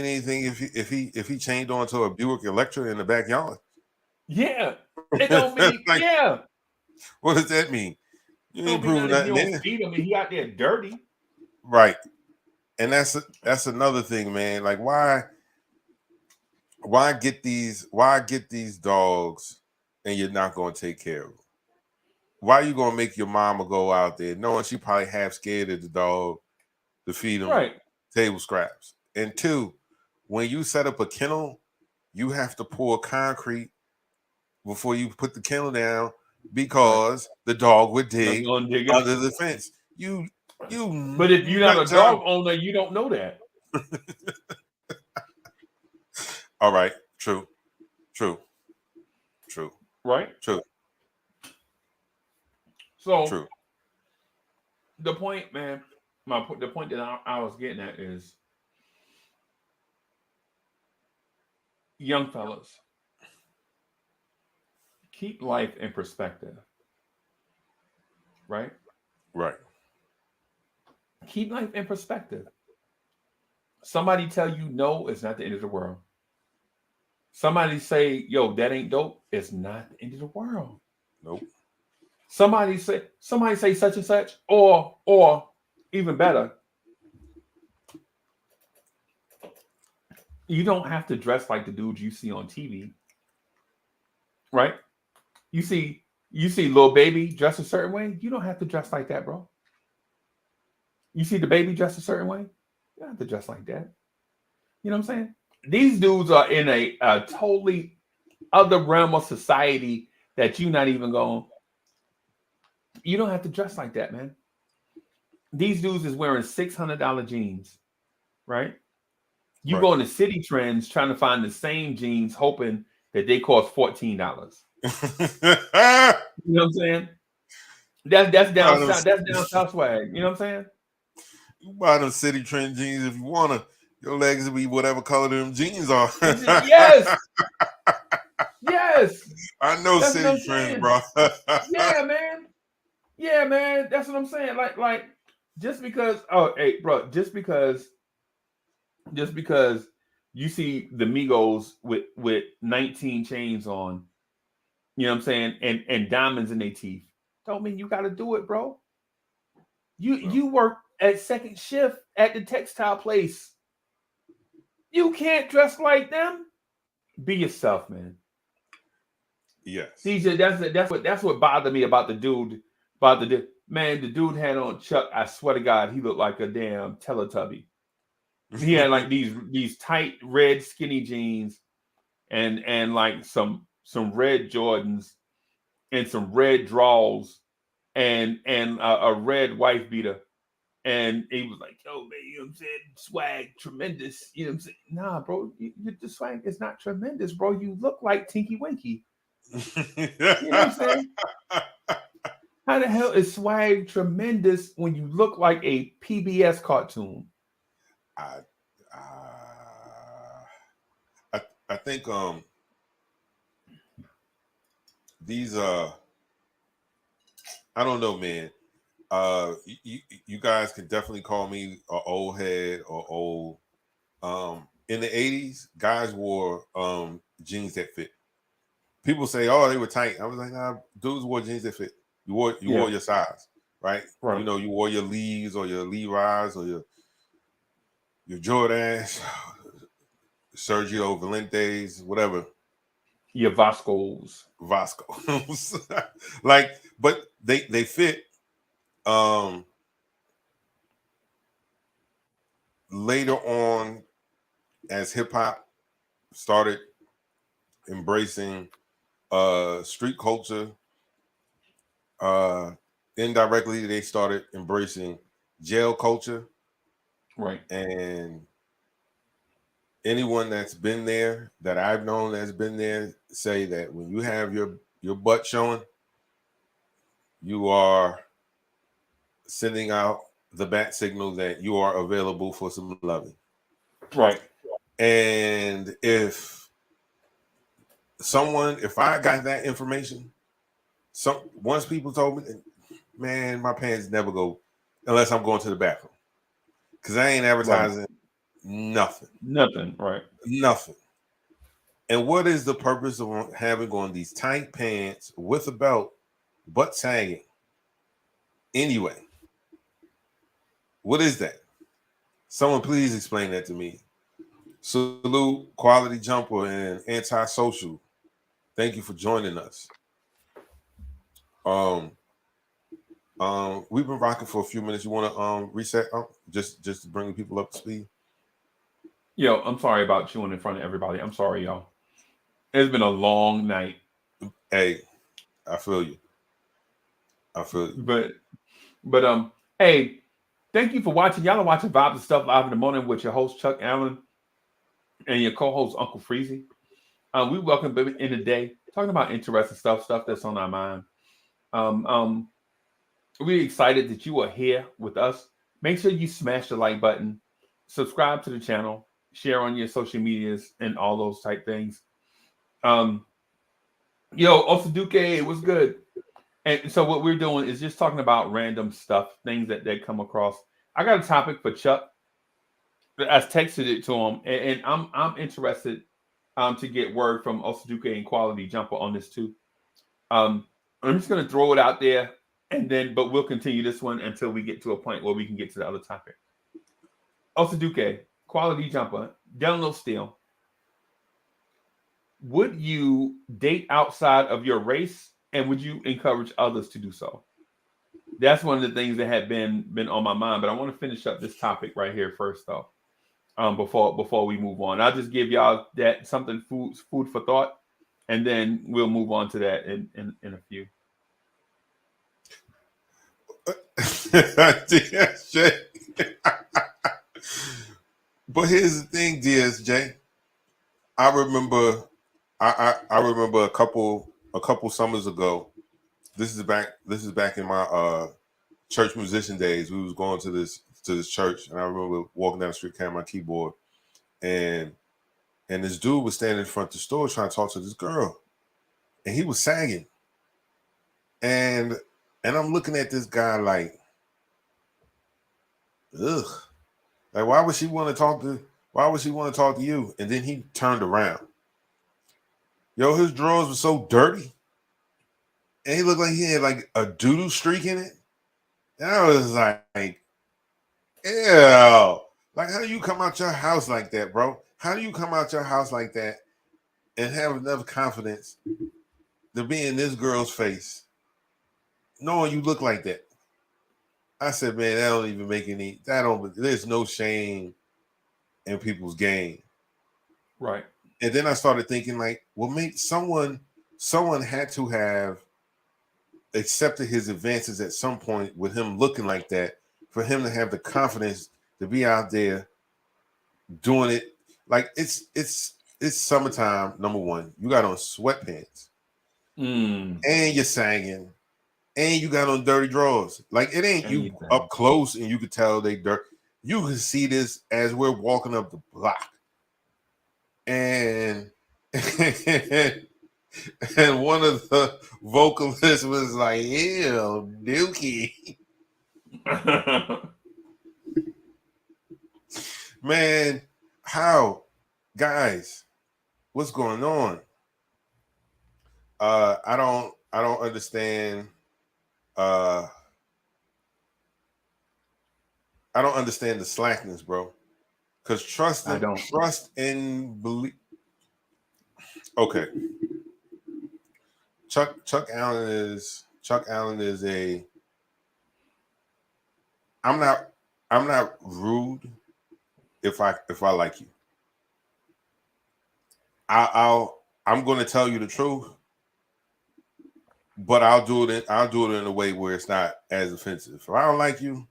anything if he chained onto a Buick Electra in the backyard. Yeah. It don't mean Like, yeah. what does that mean? You It don't ain't mean proving nothing if you nothing don't there. feed him and he out there dirty. Right. And that's another thing, man. Like why get these dogs and you're not going to take care of them? Why are you going to make your mama go out there knowing she probably half scared of the dog to feed him Right. table scraps? And two, when you set up a kennel, you have to pour concrete before you put the kennel down because the dog would dig under the fence. But if you're not a dog owner, you don't know that. All right, true. Right? True. So True. the point, man, the point that I was getting at is young fellas, keep life in perspective. Right? Right. Keep life in perspective. Somebody tell you no, it's not the end of the world. Somebody say, yo, that ain't dope, it's not the end of the world. Nope. Somebody say such and such, or even better, you don't have to dress like the dudes you see on TV. Right? You see Lil Baby dress a certain way, you don't have to dress like that, bro. You see the baby dress a certain way, you don't have to dress like that. You know what I'm saying? These dudes are in a totally other realm of society that you're not even going. You don't have to dress like that, man. These dudes is wearing $600 jeans, right? You go into City Trends trying to find the same jeans, hoping that they cost $14. You know what I'm saying? That's down south. That's down south swag. You know what I'm saying? You buy them City Trend jeans if you wanna. Your legs will be whatever color them jeans are. Yes. Yes. I know That's City Trends, bro. Yeah, man. Yeah, man. That's what I'm saying. Like, just because, just because you see the Migos with 19 chains on, you know what I'm saying, and diamonds in their teeth, don't mean you got to do it, bro. You work at second shift at the textile place. You can't dress like them. Be yourself, man. Yes. CJ, that's what bothered me about the dude. Man, the dude had on Chuck. I swear to God, he looked like a damn Teletubby. He had like these tight red skinny jeans and like some red Jordans and some red drawers and a red wife beater. And he was like, yo, man, you know what I'm saying? Swag, tremendous. You know what I'm saying? Nah, bro, the swag is not tremendous, bro. You look like Tinky Winky. You know what I'm saying? How the hell is swag tremendous when you look like a PBS cartoon? I think these I don't know, man. You guys can definitely call me an old head or old. In the 80s, guys wore jeans that fit. people say, "Oh, they were tight." I was like, "Nah, dudes wore jeans that fit. You wore your size, right? Right. You know, you wore your Lees or your Levi's or your Jordans, Sergio Valentes, whatever, Your Vascos. Vasco, like, but they fit. Um, Later on, as hip hop started embracing street culture, uh, indirectly they started embracing jail culture, Right. and anyone that's been there that I've known that's been there say that when you have your butt showing, you are sending out the bat signal that you are available for some loving. Right. And if I got that information, once people told me, man, my pants never go unless I'm going to the bathroom, because I ain't advertising nothing. Right. Nothing. And what is the purpose of having on these tight pants with a belt, butt sagging? Anyway, what is that? Someone please explain that to me. Salute, Quality Jumper, and Antisocial. Thank you for joining us. We've been rocking for a few minutes. You want to reset just to bring people up to speed? Yo, I'm sorry about chewing in front of everybody. I'm sorry, y'all. It's been a long night. Hey, I feel you. But hey, thank you for watching. Y'all are watching Vibes and Stuff Live in the Morning with your host Chuck Allen and your co-host Uncle Freezie. We welcome baby in the day, talking about interesting stuff that's on our mind. We're excited that you are here with us. Make sure you smash the like button, subscribe to the channel, share on your social medias, and all those type things. Osaduke, it was good. And so what we're doing is just talking about random stuff, things that they come across. I got a topic for Chuck. I texted it to him, and I'm interested to get word from Osaduke and Quality Jumper on this too. I'm just gonna throw it out there, but we'll continue this one until we get to a point where we can get to the other topic. Osaduke, Quality Jumper, Delano Steele. Would you date outside of your race, and would you encourage others to do so? That's one of the things that had been on my mind. But I want to finish up this topic right here first, though. Before we move on, I'll just give y'all that something food for thought, and then we'll move on to that in a few. DSJ. But here's the thing, DSJ. I remember a couple summers ago. This is back in my church musician days. We was going to this church, and I remember walking down the street carrying my keyboard, and this dude was standing in front of the store trying to talk to this girl, and he was sagging, and I'm looking at this guy like, ugh, like why would she want to talk to you? And then he turned around. Yo, his drawers were so dirty, and he looked like he had like a doodle streak in it. And I was like, ew. Like, how do you come out your house like that, bro? How do you come out your house like that and have enough confidence to be in this girl's face, knowing you look like that? I said, man, there's no shame in people's game. Right. And then I started thinking, like, well, maybe someone had to have accepted his advances at some point with him looking like that for him to have the confidence to be out there doing it. Like, it's summertime. Number one, you got on sweatpants and you're sagging and you got on dirty drawers. Like, it ain't you up close and you could tell they dirt. You can see this as we're walking up the block. And and one of the vocalists was like, ew, Dookie. Man, how? Guys, what's going on? I don't understand. I don't understand the slackness, bro. Because trust and believe. Okay, Chuck Allen is a. I'm not rude if I like you. I'm going to tell you the truth, but I'll do it in a way where it's not as offensive. If I don't like you,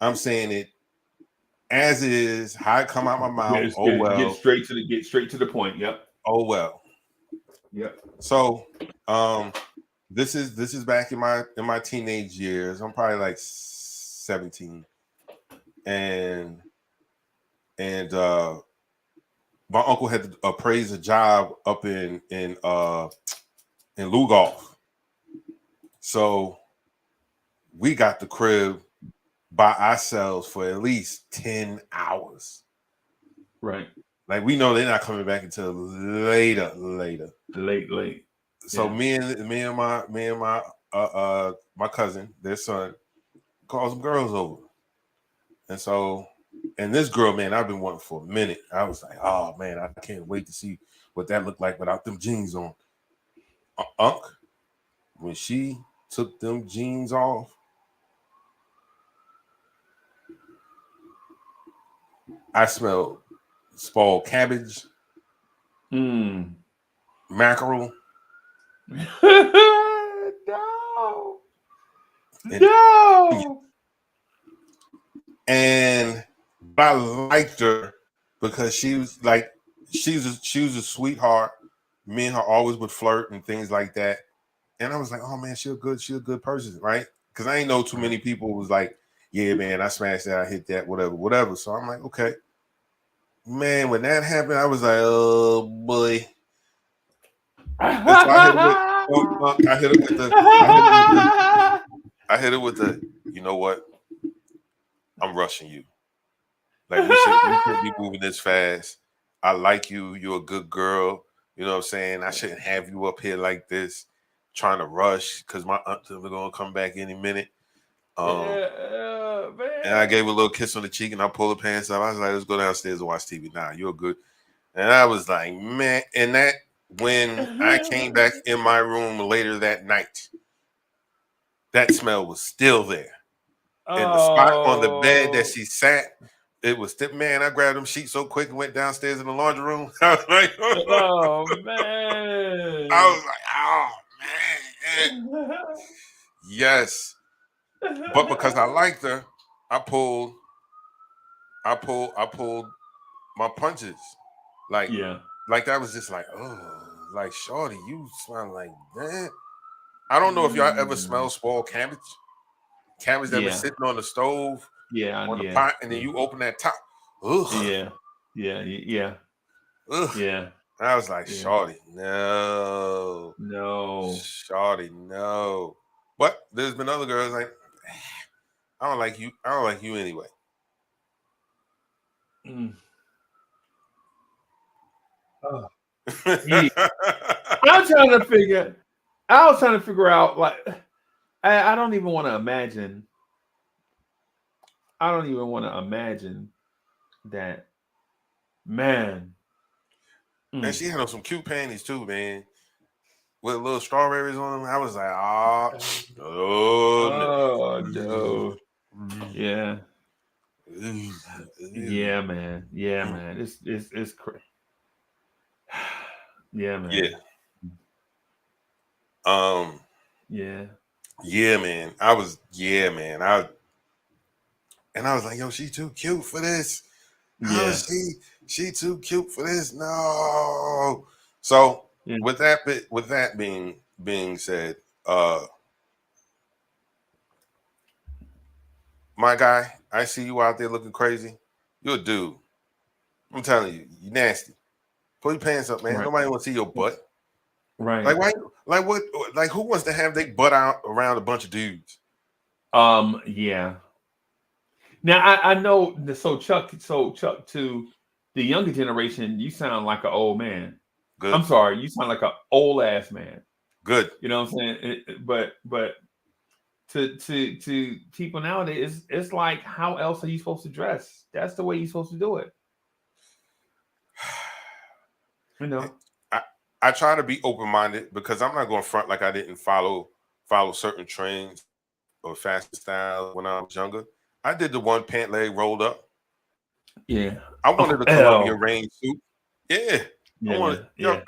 I'm saying it as is, how it come out my mouth. Get straight to the point. Yep. Oh well. Yep. So, this is back in my teenage years. I'm probably like 17, and my uncle had to appraise a job up in Lugolf. So we got the crib by ourselves for at least 10 hours. Right. Like we know they're not coming back until later. Late. So yeah. me and my my cousin, their son, calls some girls over. And this girl, man, I've been wanting for a minute. I was like, oh man, I can't wait to see what that looked like without them jeans on. Unc, when she took them jeans off, I smelled spoiled cabbage, mackerel. No. And I liked her because she was like, she was a sweetheart. Me and her always would flirt and things like that. And I was like, oh man, she a good person, right? Because I ain't know too many people was like, yeah, man, I smashed that, I hit that, whatever. So I'm like, okay. Man, when that happened, I was like, oh boy. So I hit it with the, you know what? I'm rushing you. Like we should be moving this fast. I like you. You're a good girl. You know what I'm saying? I shouldn't have you up here like this, trying to rush because my aunt's gonna come back any minute. And I gave her a little kiss on the cheek and I pulled her pants up. I was like, let's go downstairs and watch TV. Nah, you're good. And I was like, man, and that when I came back in my room later that night, that smell was still there. And the spot on the bed that she sat, it was still, man, I grabbed them sheets so quick and went downstairs in the laundry room. I was like, oh man. I was like, oh man. Yes. But because I liked her, I pulled my punches. Like that was just like, oh, like shorty, you smell like that. I don't know if y'all ever smell spoiled cabbage. Cabbage that was sitting on the stove, on the pot, and then you open that top. Ugh. Yeah. Ugh. Yeah. I was like, shorty, no. Shorty, no. But there's been other girls like, I don't like you. I don't like you anyway. Oh. Yeah. I was trying to figure out, like, I don't even want to imagine. I don't even want to imagine that, man. And she had on some cute panties too, man, with little strawberries on them. I was like, oh no. Yeah. Yeah, man. It's crazy. Yeah, man. Yeah, man. I was like, yo, she too cute for this. How is she too cute for this? No. So with that being said, my guy, I see you out there looking crazy. You're a dude. I'm telling you, you nasty. Pull your pants up, man. Right. Nobody want to see your butt. Right. Like why? Like what? Like who wants to have their butt out around a bunch of dudes? Yeah. Now I know. So Chuck, to the younger generation, you sound like an old man. Good. I'm sorry, you sound like an old ass man. Good. You know what I'm saying? But to people nowadays, it's like, how else are you supposed to dress? That's the way you're supposed to do it. You know. I try to be open minded because I'm not going to front like I didn't follow certain trends or fashion styles when I was younger. I did the one pant leg rolled up. Yeah. I wanted a Colombian rain suit. Yeah.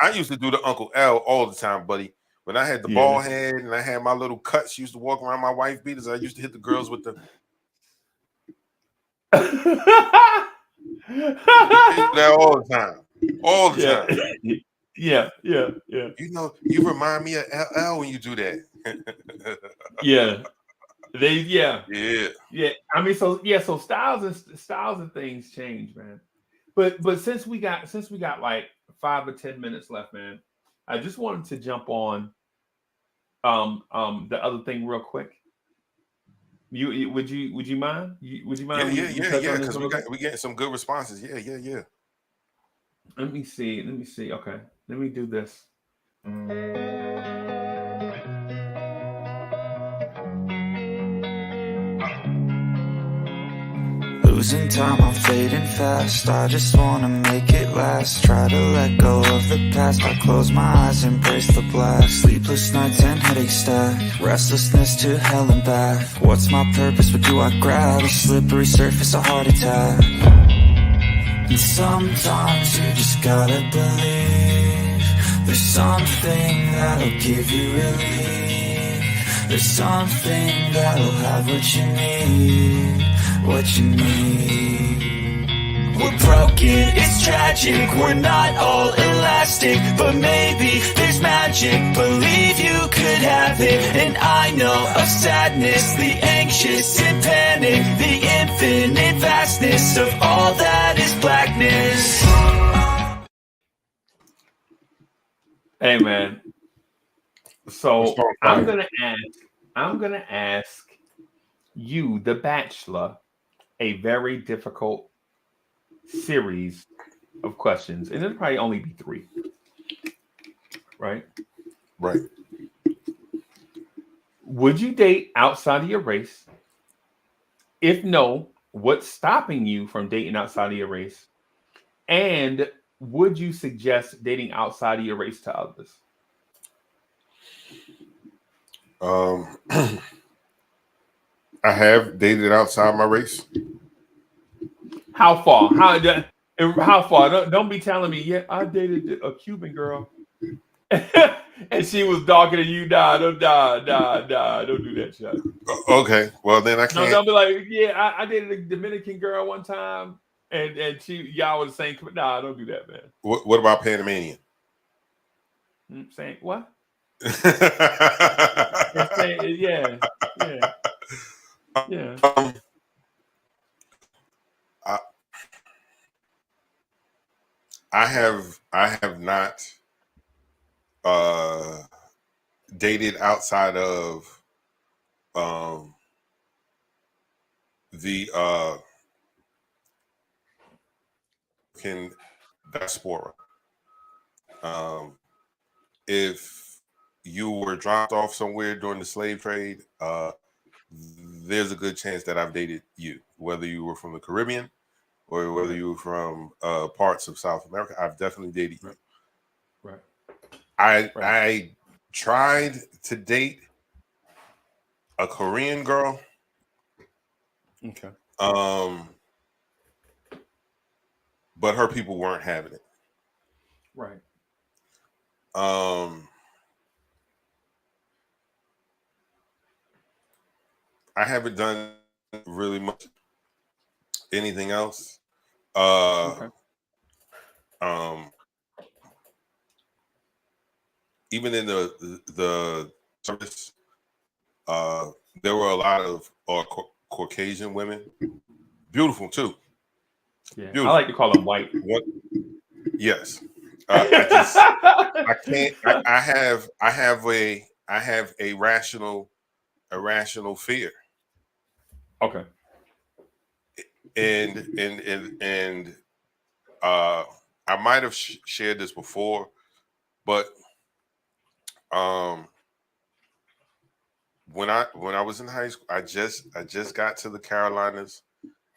I used to do the Uncle L all the time, buddy. When I had the bald head and I had my little cuts, used to walk around my wife beaters. I used to hit the girls with the that all the time. All the time. Yeah. You know, you remind me of LL when you do that. Yeah. Yeah. I mean, so styles and things change, man. But since we got like 5 or 10 minutes left, man, I just wanted to jump on the other thing real quick. Would you mind? Would you mind? Yeah. Because we getting some good responses. Yeah. Let me see. Okay, let me do this. Losing time, I'm fading fast. I just wanna make it last. Try to let go of the past. I close my eyes, embrace the blast. Sleepless nights and headaches stack. Restlessness to hell and back. What's my purpose? What do I grab? A slippery surface, a heart attack. And sometimes you just gotta believe there's something that'll give you relief. There's something that'll have what you need. What you need. We're broken, it's tragic. We're not all elastic, but maybe there's magic. Believe you could have it. And I know of sadness, the anxious and panic, the infinite vastness of all that is blackness. Hey, man. So I'm gonna ask you, the Bachelor, a very difficult series of questions, and it'll probably only be 3. Right. Would you date outside of your race? If no, what's stopping you from dating outside of your race? And would you suggest dating outside of your race to others? I have dated outside my race. How far? How far? Don't be telling me, yeah, I dated a Cuban girl and she was darker than you. Don't do that shit. Okay, well then I can't. No, don't be like, yeah, I dated a Dominican girl one time and y'all were the same. Nah, don't do that, man. What about Panamanian? Saying what? Yeah. I have not dated outside of the diaspora. If you were dropped off somewhere during the slave trade, there's a good chance that I've dated you, whether you were from the Caribbean or whether you were from parts of South America. I've definitely dated you. Right. I tried to date a Korean girl. Okay. But her people weren't having it. Right. I haven't done really much anything else. Okay. Even in the service, there were a lot of Caucasian women, beautiful too. Yeah, beautiful. I like to call them white. What? Yes, I can't. I have a rational fear. Okay. And I might have shared this before, but When I was in high school, I just got to the Carolinas.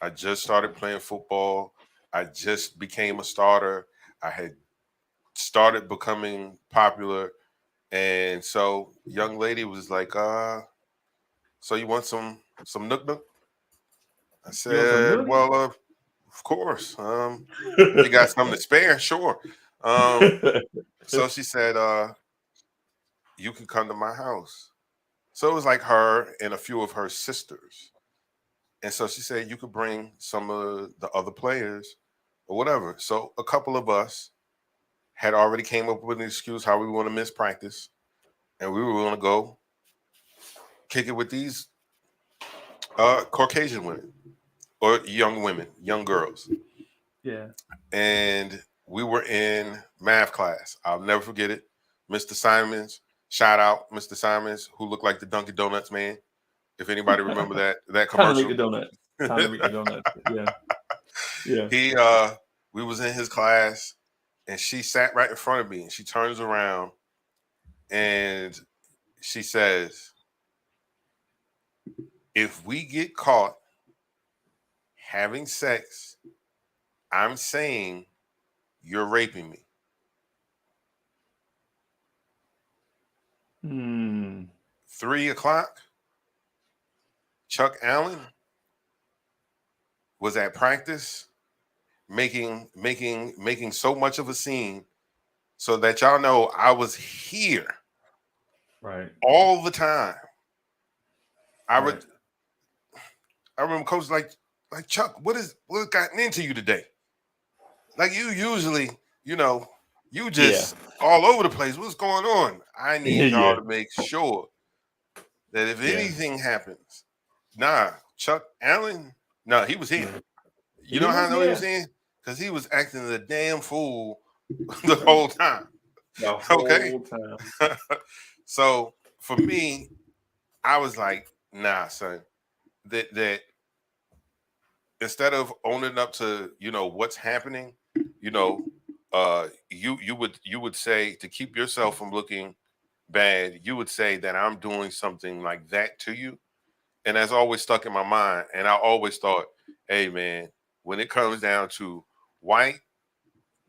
I just started playing football. I just became a starter. I had started becoming popular, and so young lady was like, so you want some nook nook? I You want some said, nudie? well, of course. If you got something to spare, sure. So she said, you can come to my house. So it was like her and a few of her sisters. And so she said, you could bring some of the other players or whatever. So a couple of us had already came up with an excuse how we want to miss practice. And we were going to go kick it with these Caucasian women or young women, young girls. Yeah. And we were in math class. I'll never forget it. Mr. Simons, shout out Mr. Simons, who looked like the Dunkin' Donuts man. If anybody remember that Time to commercial. make the donut. Time to make the donut. Yeah. Yeah. He we was in his class and she sat right in front of me and she turns around and she says, if we get caught having sex, I'm saying you're raping me. 3 o'clock, Chuck Allen was at practice making so much of a scene so that y'all know I was here Right. all the time. I Right. remember coach like Chuck, what's gotten into you today? Like you usually, you just all over the place. What's going on? I need y'all Yeah. to make sure that if Yeah. anything happens, Chuck Allen, he was here. Yeah. You know how I know he was here? Because he was acting a damn fool the whole time. The whole Okay. time. So for me, I was like, nah, son. That instead of owning up to what's happening, you would say, to keep yourself from looking bad, you would say that I'm doing something like that to you. And that's always stuck in my mind. And I always thought, hey man, when it comes down to white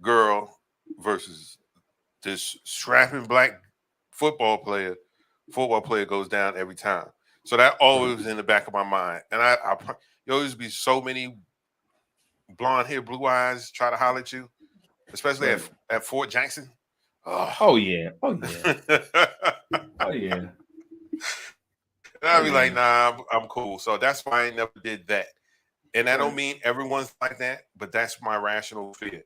girl versus this strapping black football player goes down every time. So that always was in the back of my mind. And there always be so many blonde hair, blue eyes try to holler at you, especially at Fort Jackson. Oh yeah. Oh yeah. Oh yeah. And I'd be like, nah, I'm cool. So that's why I never did that. And I don't mean everyone's like that, but that's my rational fear.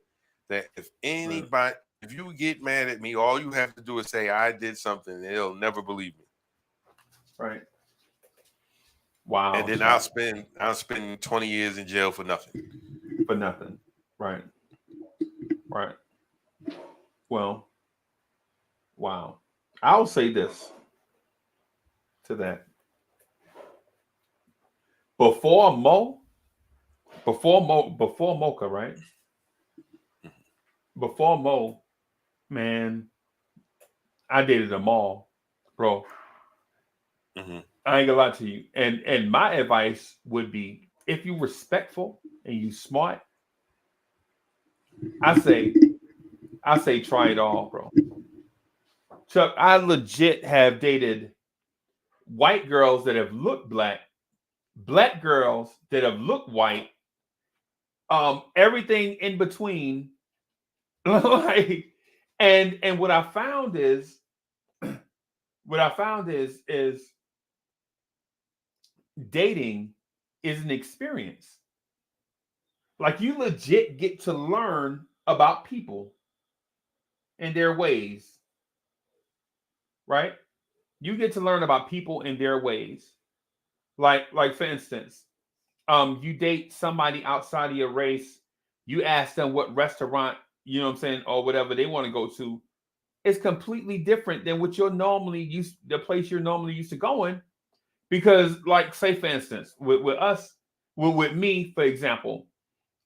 That if if you get mad at me, all you have to do is say I did something, and they'll never believe me. Right. Wow. And then I'll spend 20 years in jail for nothing. For nothing. Right. Right. Well, wow. I'll say this to that. Before Mocha, right? Before Mo, man, I dated them all, bro. Mm-hmm. I ain't gonna lie to you. And my advice would be, if you respectful and you smart, I say try it all, bro. Chuck, I legit have dated white girls that have looked black girls that have looked white, everything in between. Like, and what I found is dating is an experience. Like, you legit get to learn about people and their ways, right? You get to learn about people and their ways. Like for instance, you date somebody outside of your race, you ask them what restaurant, you know what I'm saying, or whatever they want to go to. It's completely different than what the place you're normally used to going. Because, like, say for instance, with me, for example,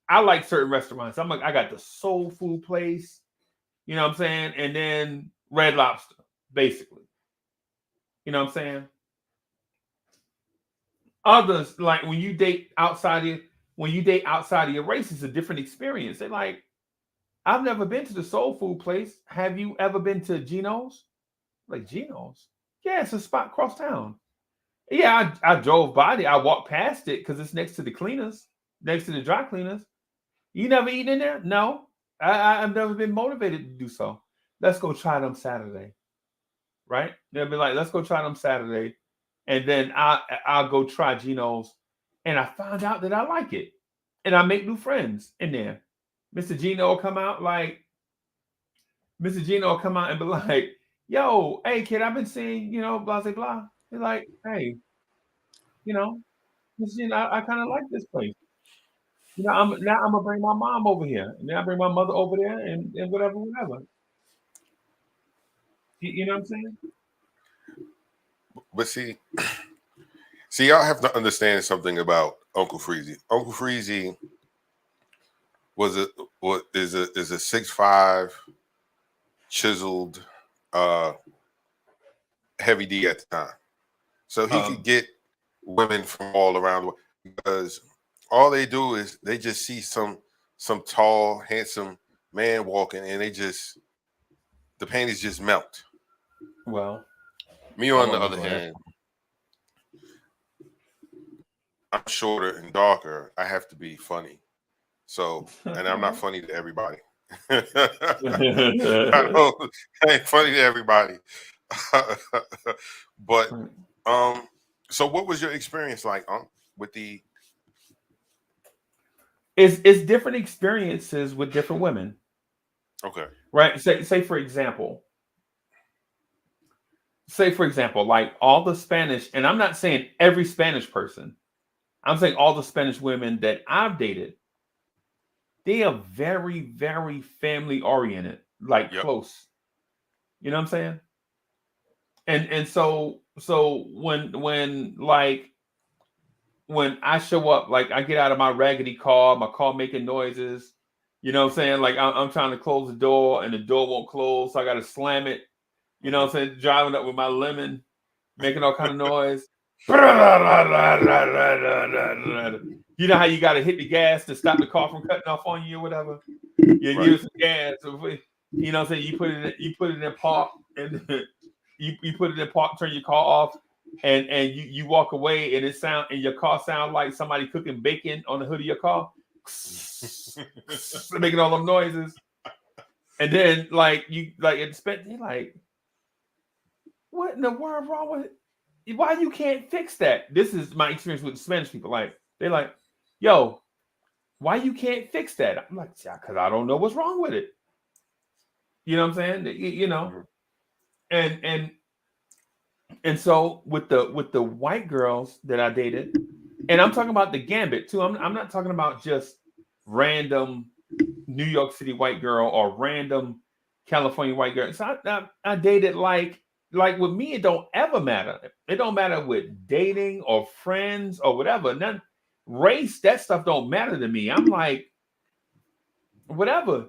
I like certain restaurants. I got the soul food place, you know what I'm saying, and then Red Lobster. basically. You know what I'm saying? Others, like when you date outside of your race, it's a different experience. They're like, I've never been to the soul food place. Have you ever been to Geno's? Like Geno's? Yeah, it's a spot across town. Yeah, I drove by there. I walked past it because it's next to the cleaners, next to the dry cleaners. You never eaten in there? No. I've never been motivated to do so. Let's go try them Saturday. Right? They'll be like, let's go try them Saturday. And then I'll go try Geno's. And I found out that I like it. And I make new friends in there. Mr. Gino will come out and be like, yo, hey kid, I've been seeing, blah, blah, blah. He's like, hey, I kind of like this place. I'm gonna bring my mom over here, and then I bring my mother over there, and whatever. You know what I'm saying? But see, y'all have to understand something about Uncle Freezie. Uncle Freezie is a 6'5", chiseled, heavy D at the time, so he could get women from all around the world because all they do is they just see some tall, handsome man walking, and the panties just melt. Well, me on the other hand, I'm shorter and darker. I have to be funny. So, and I'm not funny to everybody. I ain't funny to everybody. But so what was your experience like with the? It's different experiences with different women. Okay. Right. Say for example, like all the Spanish, and I'm not saying every Spanish person. I'm saying all the Spanish women that I've dated, they are very, very family oriented, like close. You know what I'm saying? And so when I show up, like I get out of my raggedy car, my car making noises, you know what I'm saying? Like I'm trying to close the door and the door won't close, so I got to slam it. You know what I'm saying? Driving up with my lemon, making all kind of noise. You know how you got to hit the gas to stop the car from cutting off on you or whatever? You use some gas. You know what I'm saying? You put it in park, and you put it in park, turn your car off, and you walk away, and your car sounds like somebody cooking bacon on the hood of your car, making all them noises. And then you're like, what in the world wrong with it? Why you can't fix that? This is my experience with Spanish people. Like they're like, yo, why you can't fix that? I'm like, yeah, because I don't know what's wrong with it. You know what I'm saying? You know, and so with the white girls that I dated, and I'm talking about the gambit too. I'm not talking about just random New York City white girl or random California white girl. So I dated like with me, it don't ever matter. It don't matter with dating or friends or whatever. None race, that stuff don't matter to me. I'm like, whatever.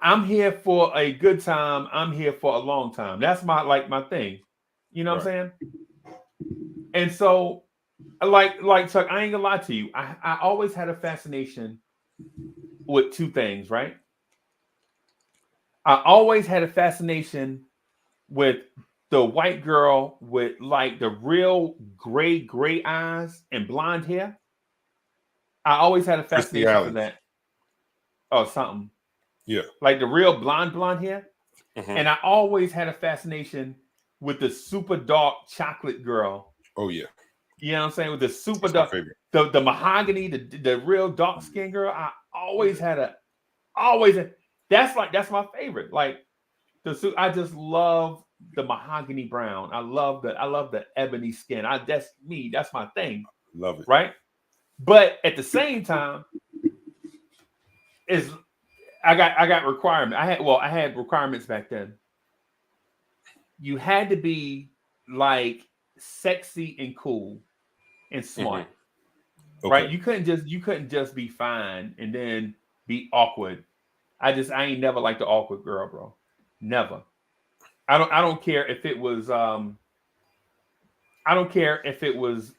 I'm here for a good time. I'm here for a long time. That's my thing. You know what I'm saying? And so, like Chuck, I ain't gonna lie to you. I always had a fascination with two things, right? I always had a fascination with the white girl with like the real gray eyes and blonde hair. I always had a fascination for that. Oh, something. Yeah. Like the real blonde hair. Mm-hmm. And I always had a fascination with the super dark chocolate girl. Oh, yeah. You know what I'm saying? With the super dark, the mahogany, the real dark skin girl. I always had that's my favorite. Like I just love the mahogany brown. I love the ebony skin. That's me. That's my thing. Love it. Right. But at the same time, I got requirements. I had requirements back then. You had to be like sexy and cool and smart. Mm-hmm. Okay. Right? You couldn't just be fine and then be awkward. I ain't never liked the awkward girl, bro. Never. I don't care if it was I don't care if it was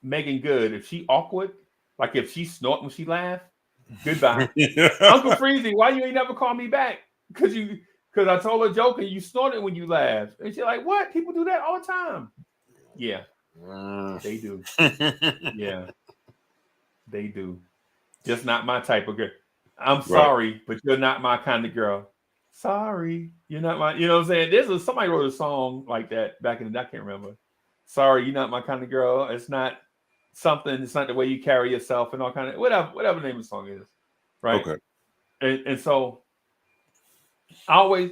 Megan Good. If she awkward, like if she snort when she laugh, goodbye. Uncle Freezie, why you ain't never call me back? Because I told a joke and you snorted when you laughed. And she's like, what? People do that all the time. Yeah, they do. Yeah, they do. Just not my type of girl. I'm sorry, but you're not my kind of girl. Sorry, you're not my. You know what I'm saying? Somebody wrote a song like that back in the day. I can't remember. Sorry, you're not my kind of girl. It's not something. It's not the way you carry yourself and all kind of whatever the name of the song is, right? Okay. And so always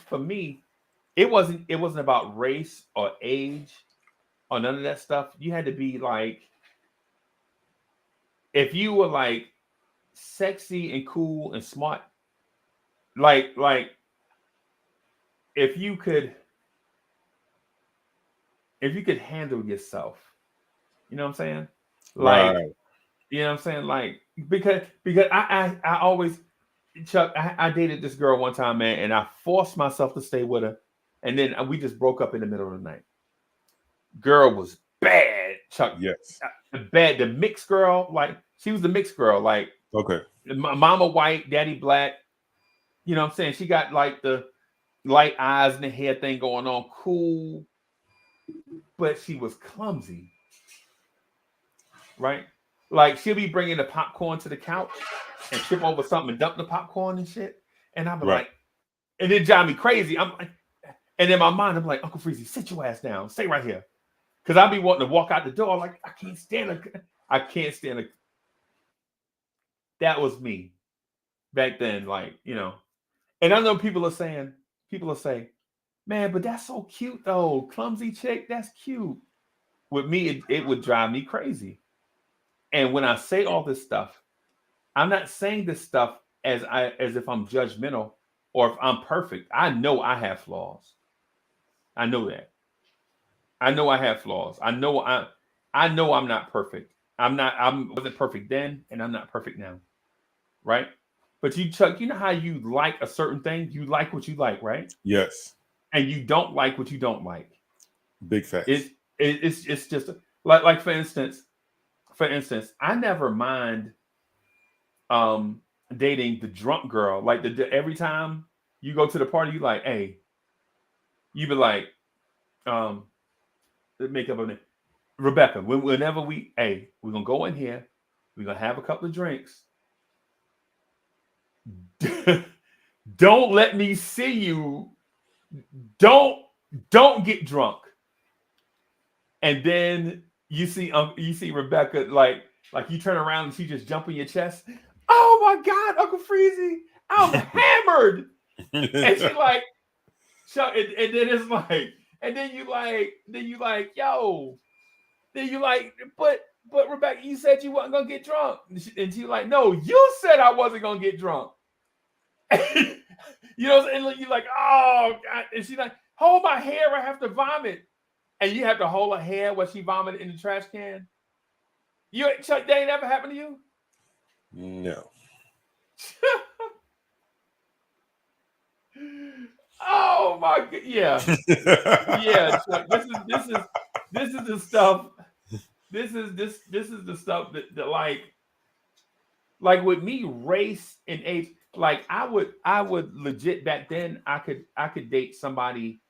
for me, it wasn't about race or age or none of that stuff. You had to be like, if you were like sexy and cool and smart, like if you could handle yourself, you know what I'm saying? Like, you know what I'm saying? Like, because I always, Chuck, I dated this girl one time, man, and I forced myself to stay with her, and then we just broke up in the middle of the night. Girl was bad, Chuck. Yes. Bad. The mixed girl, like she was the mixed girl, like okay. Mama white, daddy black. You know what I'm saying? She got like the light eyes and the hair thing going on, cool, but she was clumsy, right? Like she'll be bringing the popcorn to the couch and trip over something and dump the popcorn and shit, and I'll be like, and it drive me crazy. I'm like, and in my mind, I'm like, Uncle Freezie, sit your ass down, stay right here, because I'll be wanting to walk out the door, like I can't stand it. That was me back then, like, you know. And I know people are saying, man, but that's so cute though. Clumsy chick, that's cute. With me, it would drive me crazy. And when I say all this stuff, I'm not saying this stuff as if I'm judgmental or if I'm perfect. I know I have flaws. I know that. I know I have flaws. I know I'm not perfect. I wasn't perfect then, and I'm not perfect now. Right? But you, Chuck, you know how you like a certain thing? You like what you like, right? Yes. And you don't like what you don't like. Big facts. It's just like for instance, I never mind dating the drunk girl. Like every time you go to the party, you like, hey, you be like, make up a name. Rebecca, whenever we're gonna go in here, we're gonna have a couple of drinks. Don't let me see you. Don't get drunk. And then you see Rebecca like you turn around and she just jump in your chest. Oh my God, Uncle Freezie, I'm hammered. And she like, and then it's like, and then you like, yo, then you like, but Rebecca, you said you wasn't gonna get drunk, and she like, no, you said I wasn't gonna get drunk. You know, and you're like, oh God, and she's like, hold my hair, I have to vomit, and you have to hold her hair while she vomited in the trash can. Chuck, that ain't ever happened to you? No. Oh my God, yeah, yeah. Chuck, this is the stuff. This is the stuff that like with me, race and age. Like I would legit back then. I could date somebody,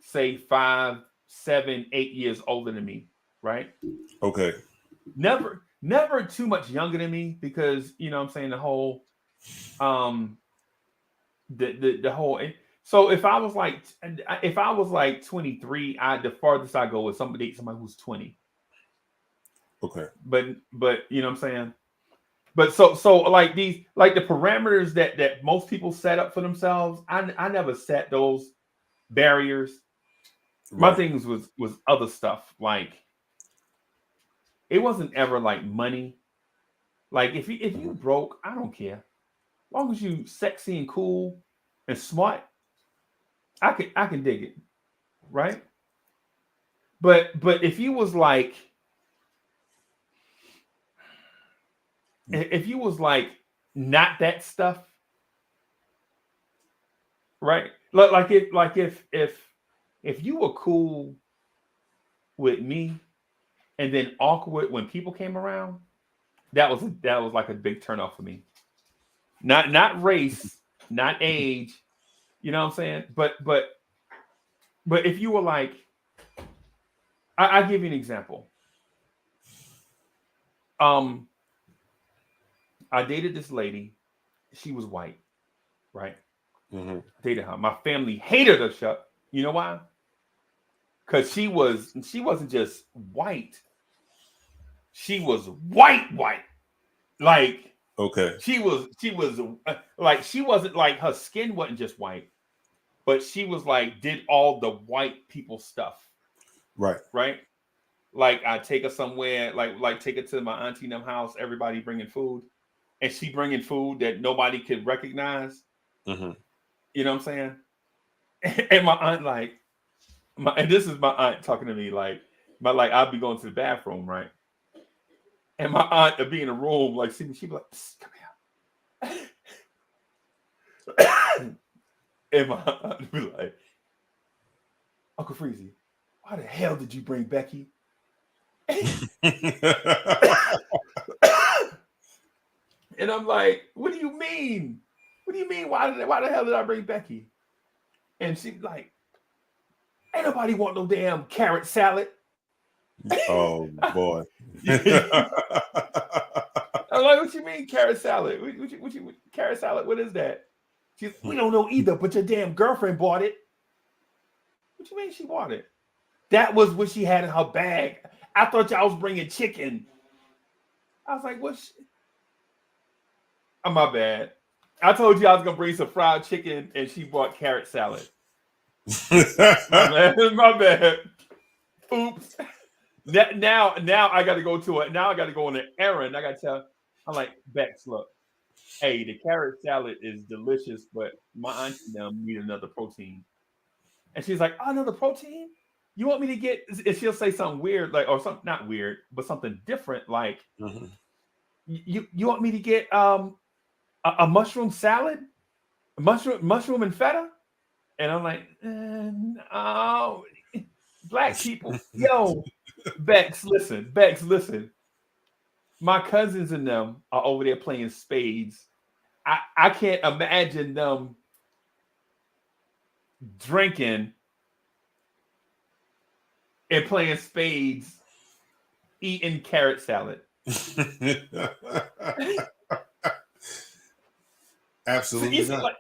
say 5, 7, 8 years older than me, right? Okay. Never too much younger than me, because you know what I'm saying, the whole the whole. So if I was like 23, the farthest I go is somebody who's 20. Okay. But you know what I'm saying? But so like the parameters that most people set up for themselves, I never set those barriers. My things was other stuff. Like it wasn't ever like money. Like if you broke, I don't care. As long as you sexy and cool and smart, I can dig it. Right? But if you was like not that stuff, right? If you were cool with me and then awkward when people came around, that was like a big turnoff for me. Not race, not age, you know what I'm saying? But if you were like, I'll give you an example. I dated this lady. She was white, right? Dated her. My family hated her. You know why? Because she wasn't just white. She was white. Like, okay. She was like, she wasn't like, her skin wasn't just white, but she was like, did all the white people stuff. Right. Like, I take her somewhere, like take her to my auntie and them house, everybody bringing food, and she bringing food that nobody could recognize. You know what I'm saying? And my aunt, and this is my aunt talking to me, I'll be going to the bathroom, right? And my aunt would be in a room, like, see me, she'd be like, come here. And my aunt would be like, Uncle Freezie, why the hell did you bring Becky? And I'm like, what do you mean? What do you mean? Why the hell did I bring Becky? And she's like, ain't nobody want no damn carrot salad. Oh boy. I'm like, what you mean carrot salad? What you carrot salad? What is that? We don't know either, but your damn girlfriend bought it. What you mean she bought it? That was what she had in her bag. I thought y'all was bringing chicken. I was like, what? Oh, my bad. I told you I was gonna bring some fried chicken, and she bought carrot salad. My bad. Oops. Now I got to go I got to go on an errand. I got to tell. I'm like, Bex, look, hey, the carrot salad is delicious, but my auntie now need another protein. And she's like, oh, another protein? You want me to get? And she'll say something weird, like, or something not weird, but something different, like, you want me to get a mushroom salad, mushroom and feta? And I'm like, no, black people, yo, Bex, listen. My cousins and them are over there playing spades. I can't imagine them drinking and playing spades, eating carrot salad. Absolutely not. Like,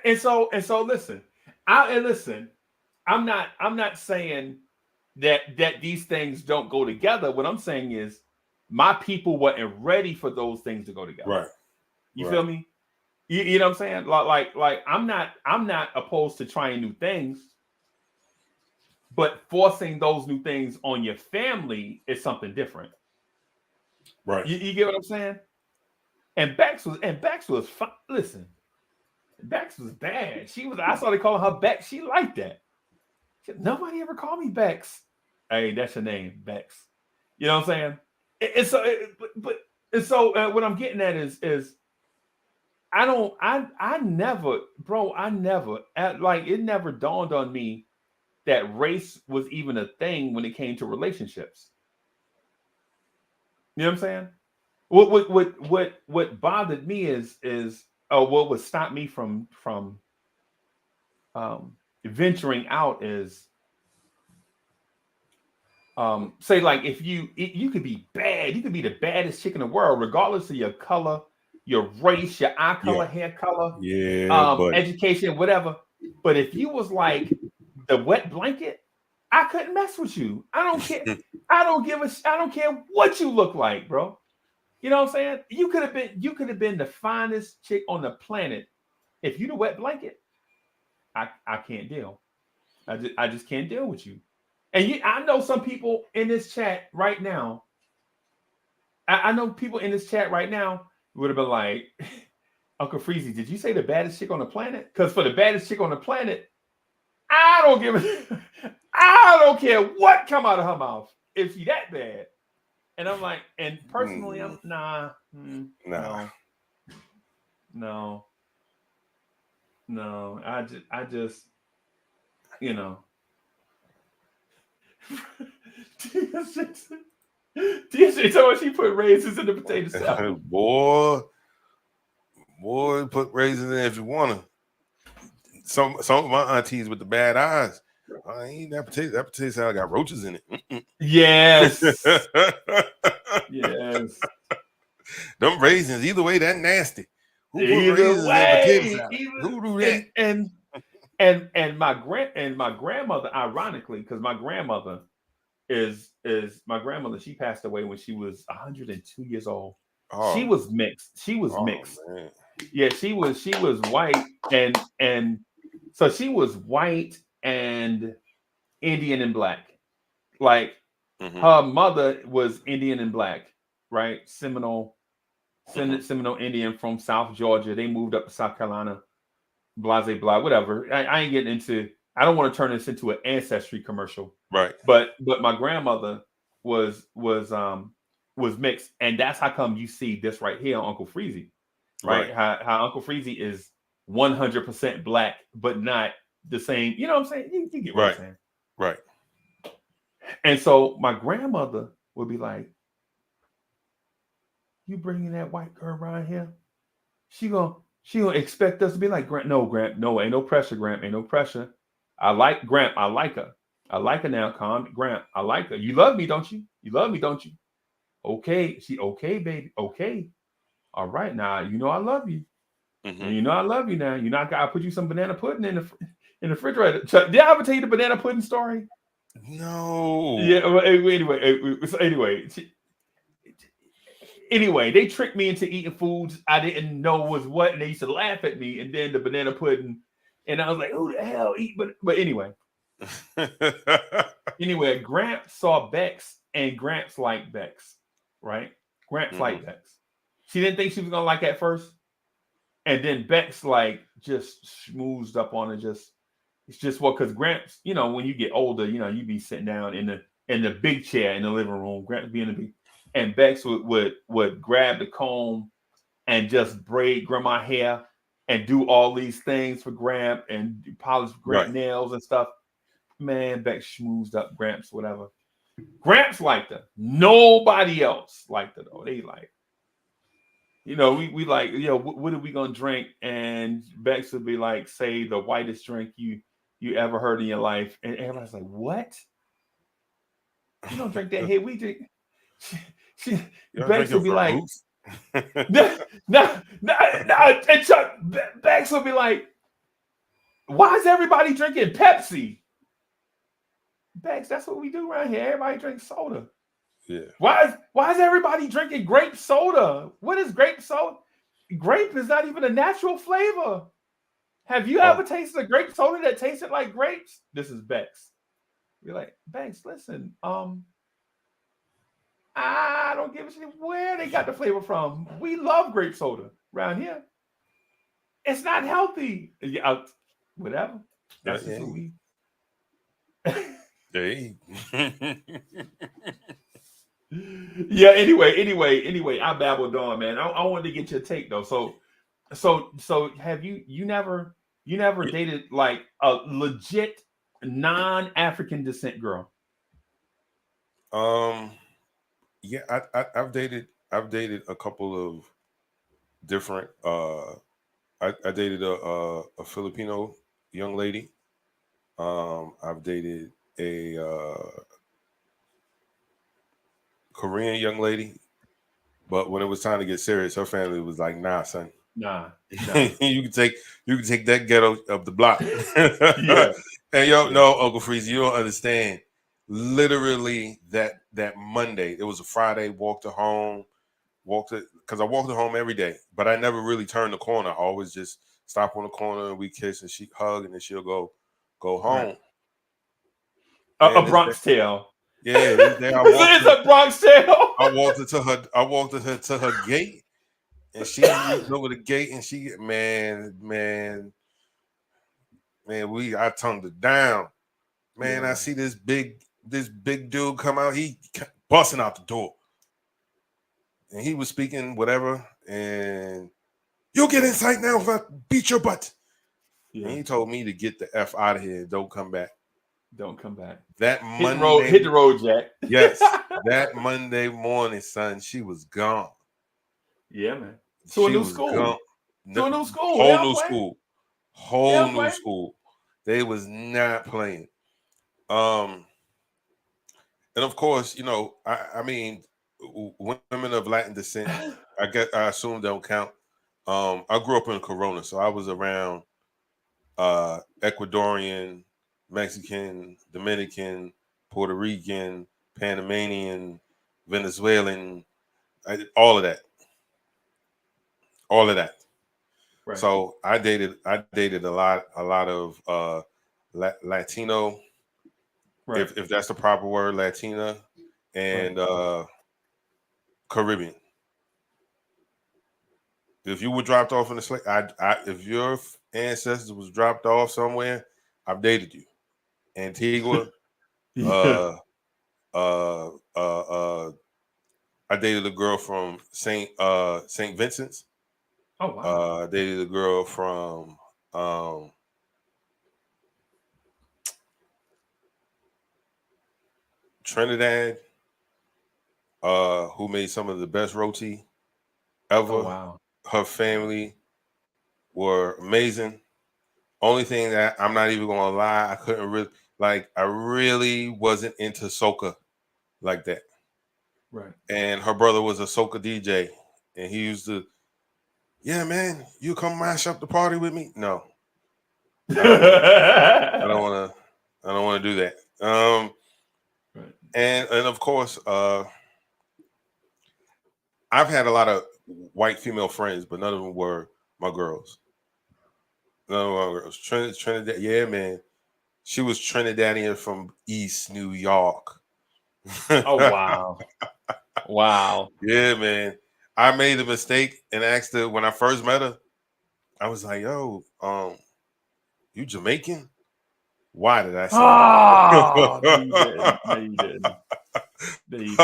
and so listen. I'm not saying that these things don't go together. What I'm saying is my people weren't ready for those things to go together. Right. You feel me? You know what I'm saying? Like I'm not opposed to trying new things, but forcing those new things on your family is something different. Right. You get what I'm saying? And Bex was fun. Listen, Bex was bad. I started calling her Bex. She liked that. Nobody ever called me Bex. Hey, that's your name, Bex. You know what I'm saying? So what I'm getting at is I never, it never dawned on me that race was even a thing when it came to relationships. You know what I'm saying? What bothered me is what would stop me from venturing out is say, like, if you could be bad, you could be the baddest chick in the world, regardless of your color, your race, your eye color, hair color, education, whatever. But if you was like the wet blanket, I couldn't mess with you. I don't care. I don't care what you look like, bro. You know what I'm saying? You could have been the finest chick on the planet. If you the wet blanket, I can't deal. I just can't deal with you. And I know some people in this chat right now. I know people in this chat right now would have been like, Uncle Freezie, did you say the baddest chick on the planet? Because for the baddest chick on the planet, I don't care what come out of her mouth if she that bad. And I'm like, and personally, I'm no. No, I just, you know. TJ told her she put raisins in the potato salad. boy, put raisins in if you wanna. Some of my aunties with the bad eyes. I ain't that potato. That potato salad got roaches in it. Yes. Yes. Them raisins, either way, that nasty. Who put Either raisins in potato way, salad? either Who do that? and my grandmother, ironically, because my grandmother is my grandmother, she passed away when she was 102 years old. She Oh, was mixed. She was mixed. man. Yeah, she was white and so she was white and Indian and black. Like Mhm. her mother was Indian and black, right? Seminole Indian from South Georgia. They moved up to South Carolina, blase blah, whatever. I ain't getting into. I don't want to turn this into an ancestry commercial, Right. but my grandmother was mixed, and that's how come you see this right here on Uncle Freezie, right? How Uncle Freezie is 100% black, but not the same. You know what I'm saying? You get what I'm saying? Right. And so my grandmother would be like, "You bringing that white girl around here? She gonna expect us to be like, Grant, no, ain't no pressure, Grant, ain't no pressure. I like Grant, I like her. I like her now, calm, Grant, I like her. You love me, don't you? You love me, don't you? Okay, okay, baby, okay. All right, now, you know I love you. Mm-hmm. You know I love you now. You know I gotta put you some banana pudding in the refrigerator. Did I ever tell you the banana pudding story? No. Yeah, well, anyway, they tricked me into eating foods I didn't know was what, and they used to laugh at me. And then the banana pudding, and I was like, "Who the hell eat?" But anyway, Gramps saw Bex, and Gramps liked Bex, right? Gramps liked Bex. She didn't think she was gonna like it at first, and then Bex like just schmoozed up on her. It's just what, because Gramps, when you get older, you be sitting down in the big chair in the living room. Gramps being the big. And Bex would grab the comb and just braid grandma hair and do all these things for Gramp and polish Gramp nails and stuff. Man, Bex schmoozed up Gramps, whatever. Gramps liked her. Nobody else liked her though. They like, we like, what are we gonna drink? And Bex would be like, say the whitest drink you ever heard in your life. And everybody's like, what? You don't drink that here. We drink. Bex would be like, no. And Chuck, Bex would be like, why is everybody drinking Pepsi? Bex, that's what we do around here. Everybody drinks soda. Yeah. Why is everybody drinking grape soda? What is grape soda? Grape is not even a natural flavor. Have you ever tasted a grape soda that tasted like grapes? This is Bex. You're like, Bex, listen, I don't give a shit where they got the flavor from. We love grape soda around here. It's not healthy. Yeah, whatever. That's just what we. Hey. Yeah. Anyway, I babbled on, man. I wanted to get your take though. So have you never dated like a legit non-African descent girl? Yeah, I've dated a couple of different. I dated a Filipino young lady. I've dated a Korean young lady, but when it was time to get serious, her family was like, "Nah, son, Nah. you can take that ghetto up the block." Yeah. And no, Uncle Freezie, you don't understand. Literally that Monday, it was a Friday. Because I walked her home every day, but I never really turned the corner. I always just stop on the corner and we kiss and she hug and then she'll go home. Right. A Bronx tale. Yeah, this day it's a Bronx tale. I walked her to her gate, and she reached over the gate and she man, I tongued her down. Man, yeah. I see this big dude come out. He busting out the door. And he was speaking whatever, and you'll get inside now if I beat your butt. and he told me to get the F out of here and don't come back. Don't come back. That Hit Monday, the road, Jack. yes, that Monday morning, son, she was gone. Yeah, man. To a She new was school. gone. To a new school. Whole They don't new play. school. They Whole don't new play. school. They was not playing. And of course, you know, I mean, women of Latin descent, I assume don't count. I grew up in Corona, so I was around Ecuadorian, Mexican, Dominican, Puerto Rican, Panamanian, Venezuelan, all of that. All of that. Right. So I dated a lot of Latino, Right. if that's the proper word, Latina, and Caribbean. If you were dropped off in the slave, if your ancestors was dropped off somewhere, I've dated you. Antigua, Yeah. uh, I dated a girl from Saint Vincent's. Oh wow. I dated a girl from Trinidad, who made some of the best roti ever. Oh wow. Her family were amazing. Only thing that I'm not even gonna lie, I couldn't really like. I really wasn't into soca like that. Right. And her brother was a soca DJ, and he used to, yeah, man, you come mash up the party with me? No, I don't want to. I don't want to do that. Right. And of course, I've had a lot of white female friends, but none of them were my girls. None of my girls. Trinidad, yeah, man. She was Trinidadian from East New York. Oh wow. Wow. Yeah, man. I made a mistake and asked her when I first met her. I was like, "Yo, you Jamaican?" Why did I say Oh, no, you that? didn't. No, you didn't. No, you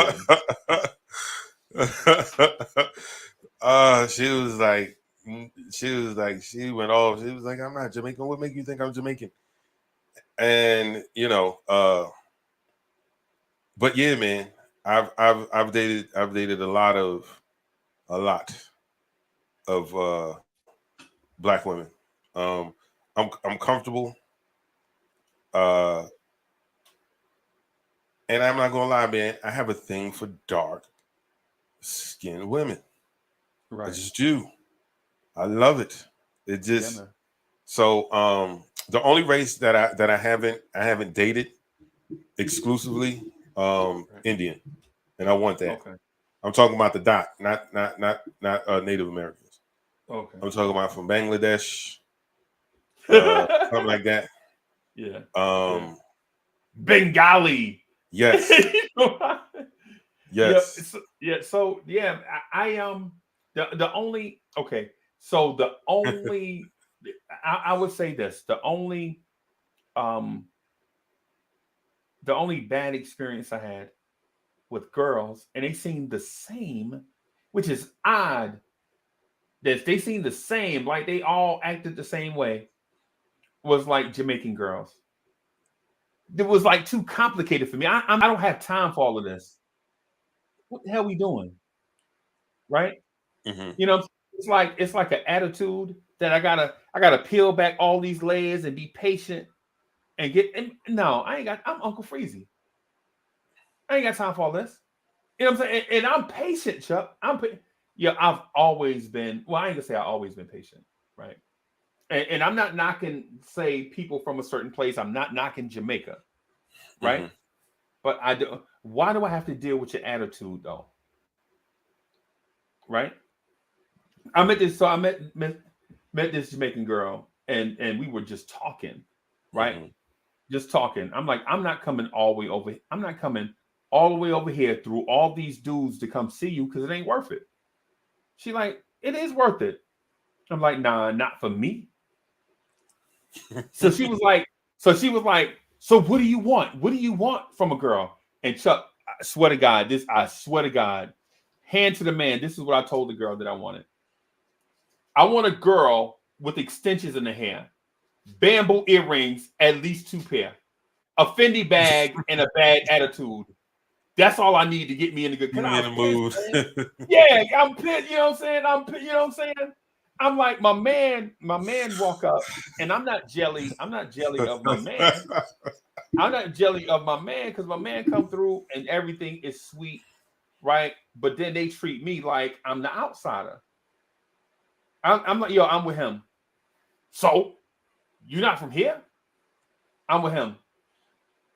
didn't. She went off. She was like, I'm not Jamaican. What make you think I'm Jamaican? And you know, but yeah, man, I've dated a lot of black women. I'm comfortable. And I'm not gonna lie, man, I have a thing for dark skinned women. Right. I just do. I love it. It just man. so the only race that I haven't dated exclusively Indian, and I want that. Okay. I'm talking about the dot, not Native Americans. Okay. I'm talking about from Bangladesh, something like that. Yeah. Yes. Bengali. Yes. So the only okay. So the only I would say this, the only bad experience I had with girls, and they seemed the same, which is odd that they seemed the same, like they all acted the same way, was like Jamaican girls. It was like too complicated for me. I don't have time for all of this. What the hell are we doing? Right? Mm-hmm. You know, it's like an attitude that I gotta peel back all these layers and be patient and no, I'm Uncle Freezie. I ain't got time for all this. You know what I'm saying? And I'm patient, Chuck. I've always been, well, I ain't gonna say I've always been patient, right? And I'm not knocking, say, people from a certain place. I'm not knocking Jamaica, right? Mm-hmm. But why do I have to deal with your attitude though? Right? I met this Jamaican girl and we were just talking, right? Mm-hmm. Just talking. I'm like, I'm not coming all the way over. I'm not coming all the way over here through all these dudes to come see you because it ain't worth it. She like, it is worth it. I'm like, nah, not for me. So she was like, so what do you want? What do you want from a girl? And Chuck, I swear to God, hand to the man. This is what I told the girl that I wanted. I want a girl with extensions in the hair. bamboo earrings, at least 2 pair, a Fendi bag, and a bad attitude. That's all I need to get me in the good. Cause Get me I in the was pissed, mood. man. Yeah, I'm pissed. You know what I'm saying? You know what I'm saying? I'm like, my man walk up, and I'm not jelly. I'm not jelly of my man. I'm not jelly of my man because my man come through and everything is sweet, right? But then they treat me like I'm the outsider. I'm like, yo, I'm with him. So you're not from here? I'm with him.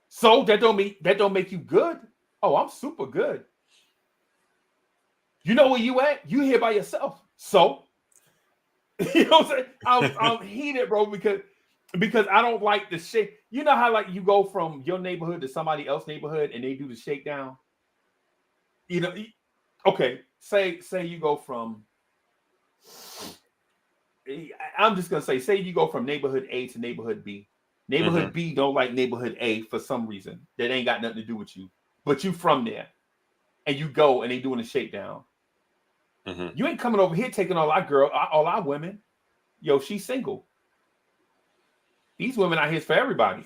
So that don't make you good. Oh, I'm super good. You know where you at? You here by yourself. So you know what I'm saying? I'm heated, bro, because I don't like the shake. You know how like you go from your neighborhood to somebody else's neighborhood and they do the shakedown? You know, okay, say you go from, I'm just gonna say you go from neighborhood A to neighborhood B. Neighborhood B don't like neighborhood A for some reason that ain't got nothing to do with you, but you from there, and you go and they doing a shakedown. You ain't coming over here taking all our women. Yo, she's single. These women out here is for everybody.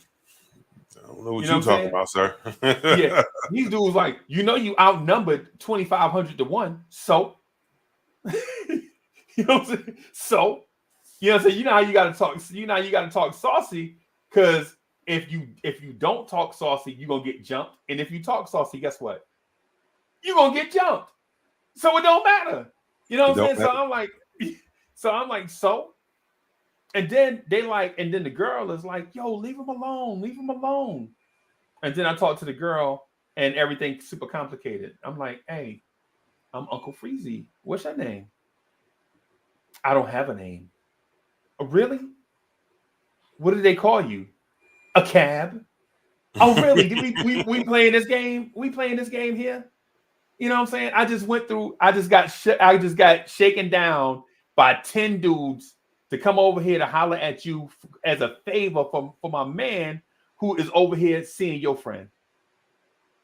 I don't know what you're talking about, sir. Yeah, these dudes like, you outnumbered 2,500 to 1. So, you know what I'm saying? So, you know what I'm saying? You know how you gotta talk. You know how you gotta talk saucy, because if you don't talk saucy, you're gonna get jumped. And if you talk saucy, guess what? You're gonna get jumped. So it don't matter. You know what I'm saying? So I'm like, so. And then then the girl is like, yo, leave him alone. And then I talk to the girl and everything's super complicated. I'm like, hey, I'm Uncle Freezie. What's your name? I don't have a name. Oh, really? What did they call you? A cab? Oh, really? Did we playing this game? We playing this game here? You know what I'm saying? I just got shaken down by 10 dudes to come over here to holler at you as a favor for my man who is over here seeing your friend.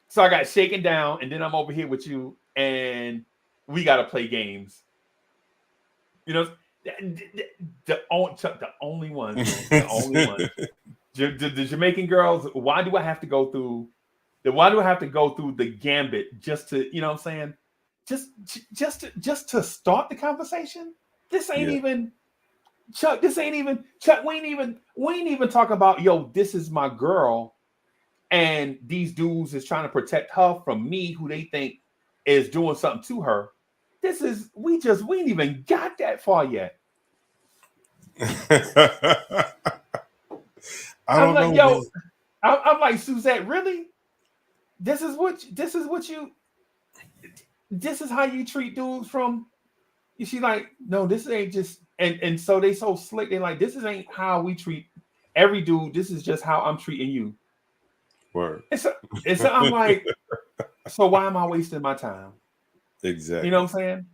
So I got shaken down, and then I'm over here with you, and we got to play games. You know, the only ones, the only ones. The Jamaican girls. Why do I have to go through the gambit just to, you know what I'm saying? Just to start the conversation? This ain't even Chuck. We ain't even talk about, yo, this is my girl, and these dudes is trying to protect her from me, who they think is doing something to her. We ain't even got that far yet. I'm like, yo, I'm like, Suzette, really? This is how you treat dudes from. She's like, no, this ain't just, and so they so slick. They're like, this ain't how we treat every dude. This is just how I'm treating you. Word. And so I'm like, so why am I wasting my time? Exactly. You know what I'm saying?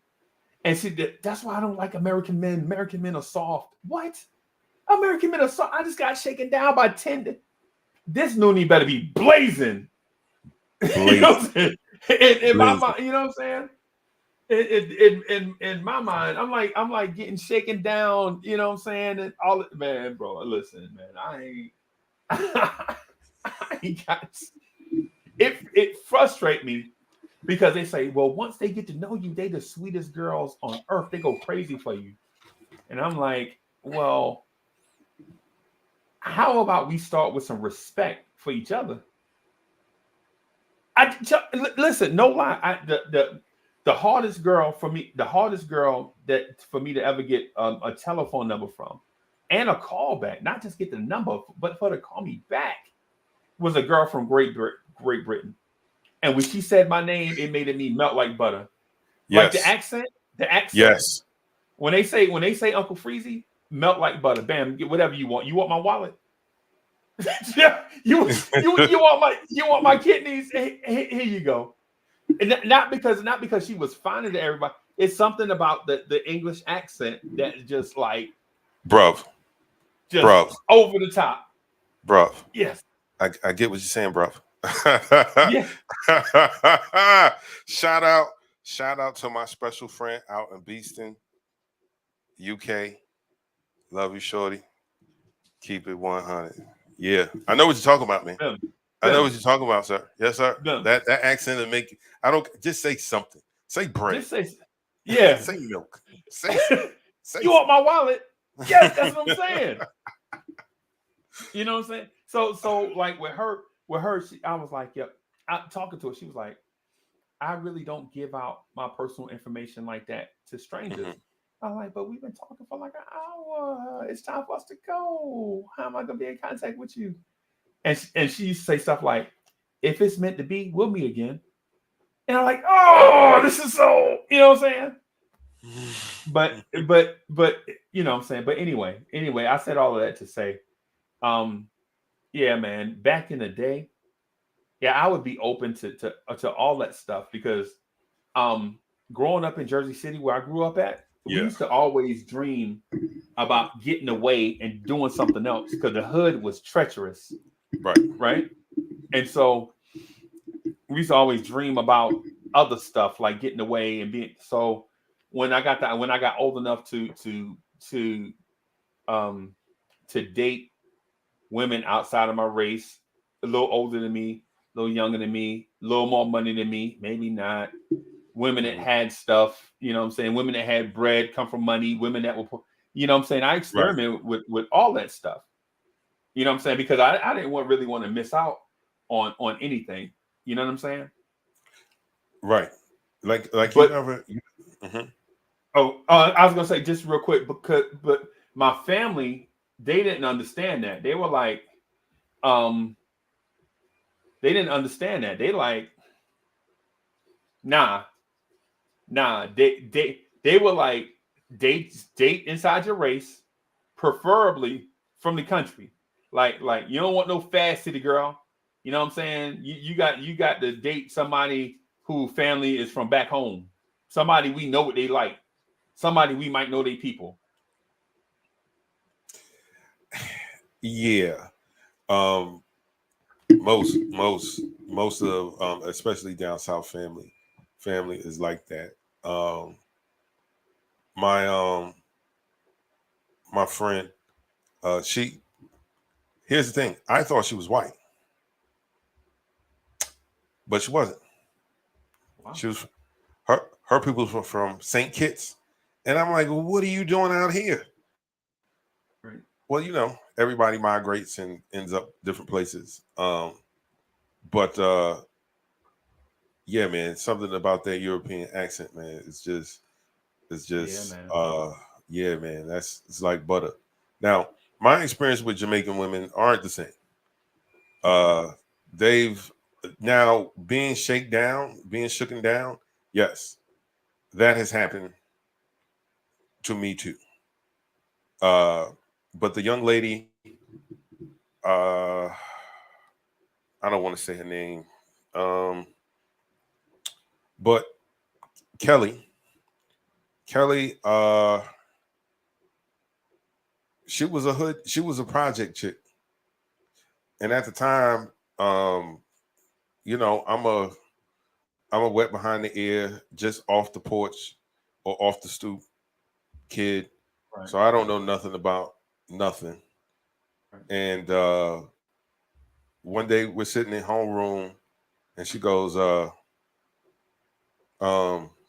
And see, that's why I don't like American men. American men are soft. What? American men are soft. I just got shaken down by 10. This noonie better be blazing. You know what I'm saying? In my mind, you know what I'm saying? In my mind, I'm like getting shaken down. You know what I'm saying? And all it, man, bro. Listen, man, I ain't got it. Frustrates me because they say, well, once they get to know you, they the sweetest girls on earth. They go crazy for you, and I'm like, well, how about we start with some respect for each other? Listen, no lie. The hardest girl for me to ever get a telephone number from and a call back, not just get the number, but for her to call me back, was a girl from Great Britain. And when she said my name, it made me melt like butter. Yes. Like the accent. Yes. When they say Uncle Freezie, melt like butter. Bam, get whatever you want. You want my wallet? Yeah, you want my kidneys? Here you go. And not because she was finer than everybody. It's something about the English accent that just like, bruv, over the top, bruv. Yes, I get what you're saying, bruv. Yeah. Shout out to my special friend out in Beeston, UK. Love you, shorty. Keep it 100. Yeah, I know what you're talking about, man. Them. I know Them. what you're talking about, sir. Yes, sir. Them. That accent will make you. I don't just say something. Say bread. Just say, yeah. Say milk. Say say. You want my wallet? Yes, that's what I'm saying. You know what I'm saying? So like with her, I was like, yep. I'm talking to her. She was like, I really don't give out my personal information like that to strangers. Mm-hmm. I'm like, but we've been talking for like an hour. It's time for us to go. How am I gonna be in contact with you? And she used to say stuff like, if it's meant to be, we'll meet again. And I'm like, oh, this is so, you know what I'm saying? But you know what I'm saying? But anyway, I said all of that to say, yeah, man, back in the day, yeah, I would be open to all that stuff because growing up in Jersey City where I grew up at, we used to always dream about getting away and doing something else because the hood was treacherous. Right. And so we used to always dream about other stuff like getting away and being so when I got old enough to date women outside of my race, a little older than me, a little younger than me, a little more money than me, maybe not. Women that had stuff, you know what I'm saying? Women that had bread come from money, women that were, you know what I'm saying? I experimented with all that stuff. You know what I'm saying? Because I didn't really want to miss out on anything. You know what I'm saying? Right. Like but, you never. I was gonna say just real quick but my family, they didn't understand that. They were like, they didn't understand that. They like, nah. They were like, date inside your race, preferably from the country. Like you don't want no fast city girl. You know what I'm saying? You got to date somebody who family is from back home. Somebody we know what they like. Somebody we might know they people. Yeah. Most of especially down south family is like that. My friend, here's the thing. I thought she was white, but she wasn't. Wow. She was her people were from St. Kitts, and I'm like, well, what are you doing out here? Right. Well, you know, everybody migrates and ends up different places. But yeah, man, something about that European accent, man. It's just yeah, man. It's like butter. Now, my experience with Jamaican women aren't the same. They've now being shooken down. Yes, that has happened to me too. But the young lady, I don't want to say her name, but Kelly, she was a project chick, and at the time, you know, I'm a wet behind the ear, just off the porch or off the stoop kid. Right. So I don't know nothing about nothing. Right. And one day we're sitting in homeroom and she goes,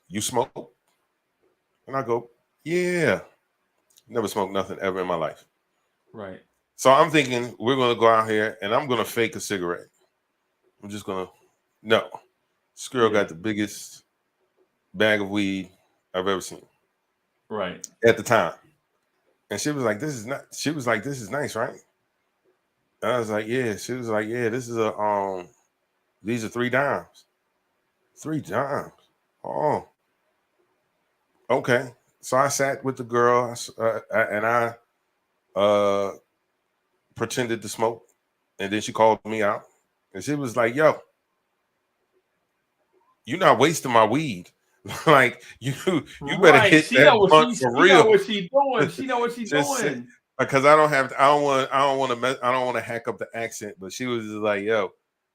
you smoke? And I go, yeah. Never smoked nothing ever in my life. Right. So I'm thinking we're gonna go out here and I'm gonna fake a cigarette. I'm just gonna no. This girl got the biggest bag of weed I've ever seen. Right. At the time. And she was like, this is nice, right? And I was like, yeah. She was like, yeah, this is these are $3. $3. Oh. Okay. So I sat with the girl and I pretended to smoke. And then she called me out. And she was like, yo, you're not wasting my weed. Like you better hit that blunt for real. She know what she's doing. She know what she's doing. Because I don't want to hack up the accent. But she was just like, yo,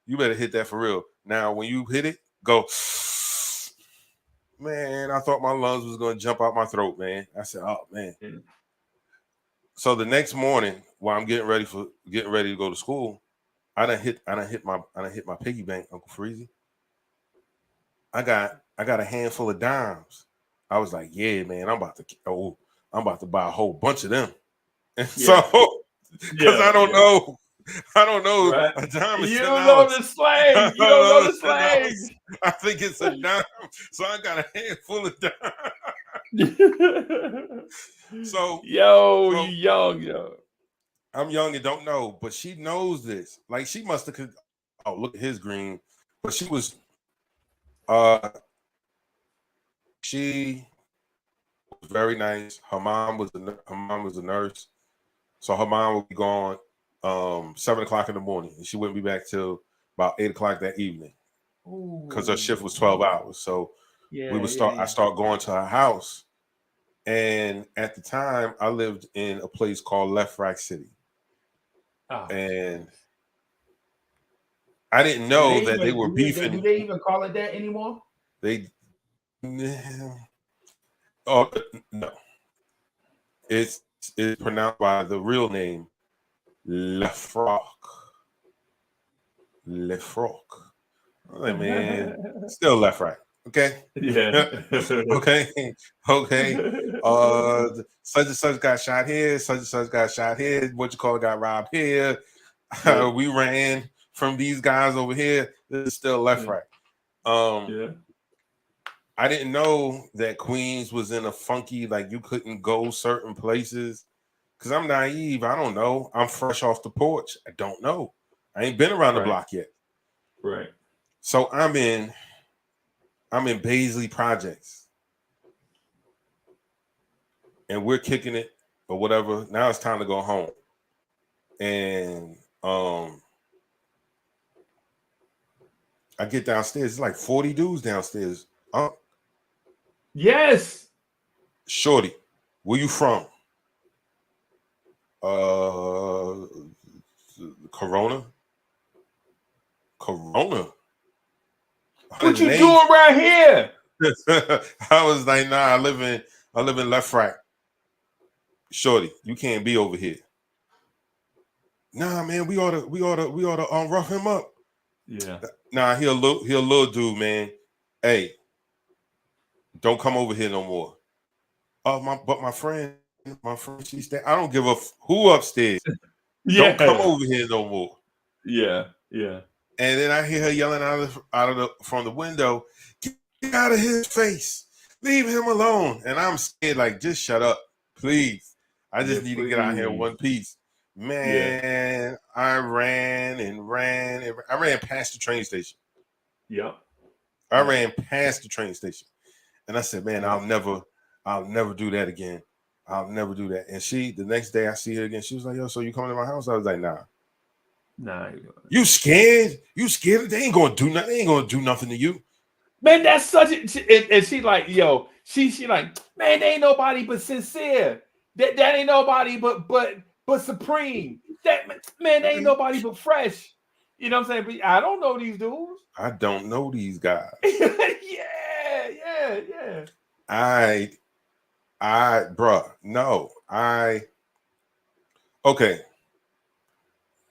you better hit that for real. Now when you hit it, go. Man, I thought my lungs was gonna jump out my throat, man. I said, oh man. So the next morning, while I'm getting ready to go to school, I done hit my piggy bank, Uncle Freezie. I got a handful of dimes. I was like, yeah, man, I'm about to buy a whole bunch of them. And Yeah. so, because Yeah. I don't know, Right. a dime is You $10. don't know the I slang. You don't don't know, know the it's $10. slang. I think it's a dime. So I got a handful of dimes. So, Yo, you so young, yo. I'm young and don't know, but she knows this. Like she must have. Oh, look at his green. But uh, she was very nice. Her mom was a nurse, so her mom would be gone 7 o'clock in the morning, and she wouldn't be back till about 8 o'clock that evening because her shift was 12 hours. So Yeah, I start going to her house, and at the time I lived in a place called Left Rack City, Oh, and I didn't do know they that they were even do beefing. they even call it that anymore? They oh no, it's pronounced by the real name Lefroc. Lefroc. I'm like, man, still left right. Okay. Yeah. Okay. Okay. Such and such got shot here, such and such got shot here, what you call it got robbed here. Yeah. We ran from these guys over here. This is still left Yeah. right. Yeah. I didn't know that Queens was in a funky, like you couldn't go certain places. Cause I'm naive. I don't know. I'm fresh off the porch. I don't know. I ain't been around the Right. block yet. Right. So I'm in Baisley Projects. And we're kicking it or whatever. Now it's time to go home. And I get downstairs. It's like 40 dudes downstairs. Yes. Shorty, where you from? Corona. What you 108. doing right here? I was like, nah, I live in Left Rack. Shorty, you can't be over here. Nah, man, we ought to rough him up. Yeah. Nah, he a little dude, man. Hey, don't come over here no more. My friend, she's staying. I don't give a who upstairs. Yeah. Don't come over here no more. Yeah. Yeah. And then I hear her yelling from the window, get out of his face. Leave him alone. And I'm scared, like, just shut up, please. I just need to get out here in one piece. Man, I ran and ran. I ran past the train station. Yeah. I ran past the train station. And I said, man, Yeah. I'll never do that again. I'll never do that. And the next day I see her again. She was like, yo, so you coming to my house? I was like, nah. Nah. You scared? You scared? They ain't gonna do nothing. They ain't gonna do nothing to you. Man, that's such a and she like, yo, she like, man, they ain't nobody but Sincere. That ain't nobody but Supreme. That man, they ain't nobody but Fresh. You know what I'm saying? But I don't know these dudes. I don't know these guys. yeah. Okay.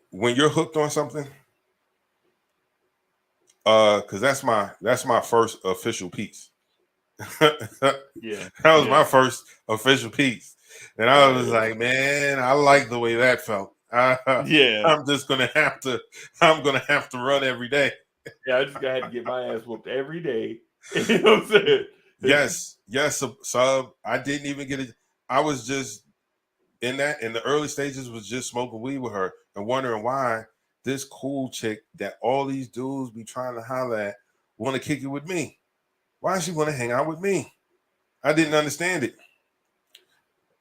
When you're hooked on something, because that's my first official piece. Yeah. That was my first official piece. And I was Yeah. like, man, I like the way that felt. Yeah. I'm gonna have to run every day. Yeah, I just had to get my ass whooped every day. You know what I'm saying? Yes, sub. I didn't even get it. I was just in the early stages was just smoking weed with her and wondering why this cool chick that all these dudes be trying to holler at want to kick it with me. Why she want to hang out with me? I didn't understand it.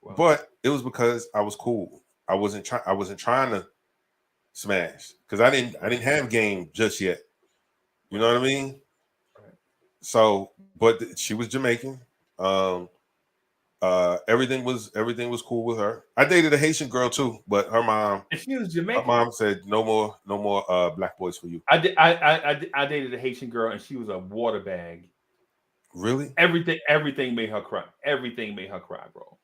Wow. But it was because I was cool. I wasn't trying to smash because I didn't have game just yet. You know what I mean? Right. So, but she was Jamaican. Everything was cool with her. I dated a Haitian girl too, but her mom. And she was Jamaican. Her mom said no more black boys for you. I dated a Haitian girl, and she was a water bag. Really? Everything made her cry. Everything made her cry, bro.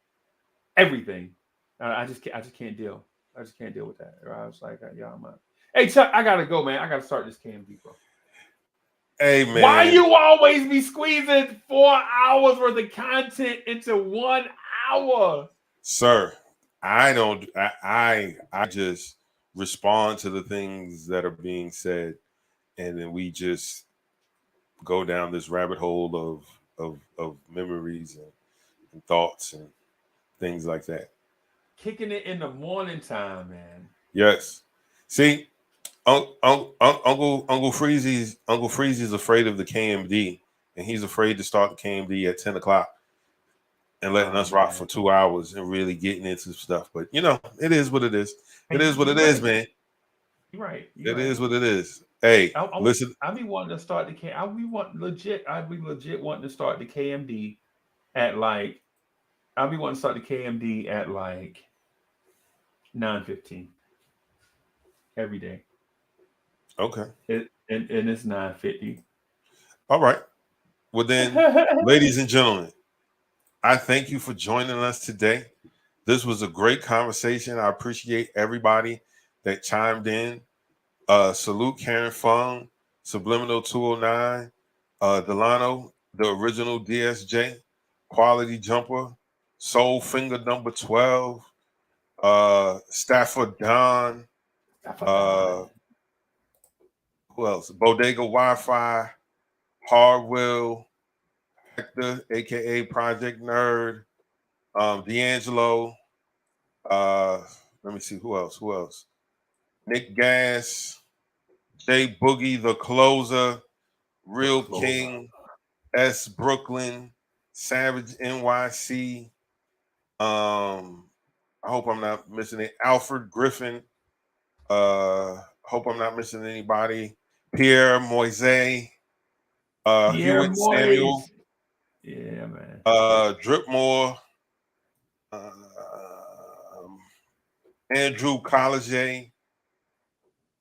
Everything. I just can't deal. I just can't deal with that. I was like, y'all, man. Hey, Chuck, I gotta go, man. I gotta start this KMD, bro. Hey, man. Why you always be squeezing 4 hours worth of content into 1 hour? Sir, I don't. I just respond to the things that are being said, and then we just go down this rabbit hole of memories and thoughts and things like that. Kicking it in the morning time, man. Yes. See, Uncle Freezie's afraid of the KMD, and he's afraid to start the KMD at 10 o'clock and letting us rock for 2 hours and really getting into stuff. But you know, it is what it is. It is what it is, man. You're right. It is what it is. Hey, listen. I be wanting to start the I be legit wanting to start the KMD at like. I'll be wanting to start the KMD at like 9:15 every day. Okay. And it's 9:50. All right. Well then, ladies and gentlemen, I thank you for joining us today. This was a great conversation. I appreciate everybody that chimed in. Salute Karen Fung, Subliminal 209, Delano, the original DSJ, Quality Jumper, Soul Finger number 12, Stafford Don, who else? Bodega Wi-Fi, Hardwill, Hector, aka Project Nerd, D'Angelo. Let me see who else. Nick Gas, Jay Boogie, the Closer, Real King, S Brooklyn, Savage NYC. I hope I'm not missing it. Alfred Griffin. Hope I'm not missing anybody. Pierre Moise. Hewitt Samuel. Yeah, man. Dripmore. Andrew College.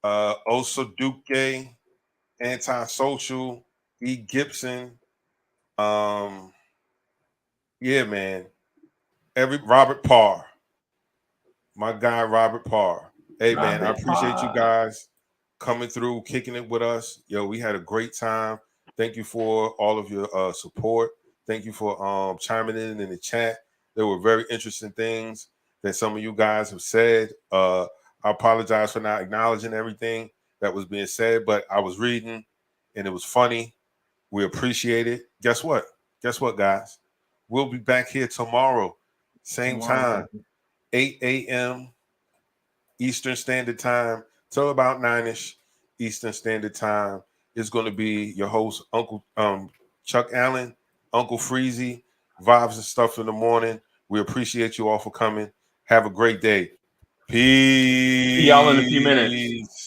Osa Duque. Antisocial. E. Gibson. Yeah, man. Robert Parr. My guy, Robert Parr. Hey, man, I appreciate you guys coming through, kicking it with us. Yo, we had a great time. Thank you for all of your support. Thank you for chiming in the chat. There were very interesting things that some of you guys have said. I apologize for not acknowledging everything that was being said, but I was reading and it was funny. We appreciate it. Guess what, guys? We'll be back here tomorrow, same time, 8 a.m. Eastern Standard Time till about 9ish Eastern Standard Time. Is going to be your host, Uncle Chuck Allen, Uncle Freezie, Vibes and Stuff in the Morning. We appreciate you all for coming. Have a great day. Peace. See y'all in a few minutes.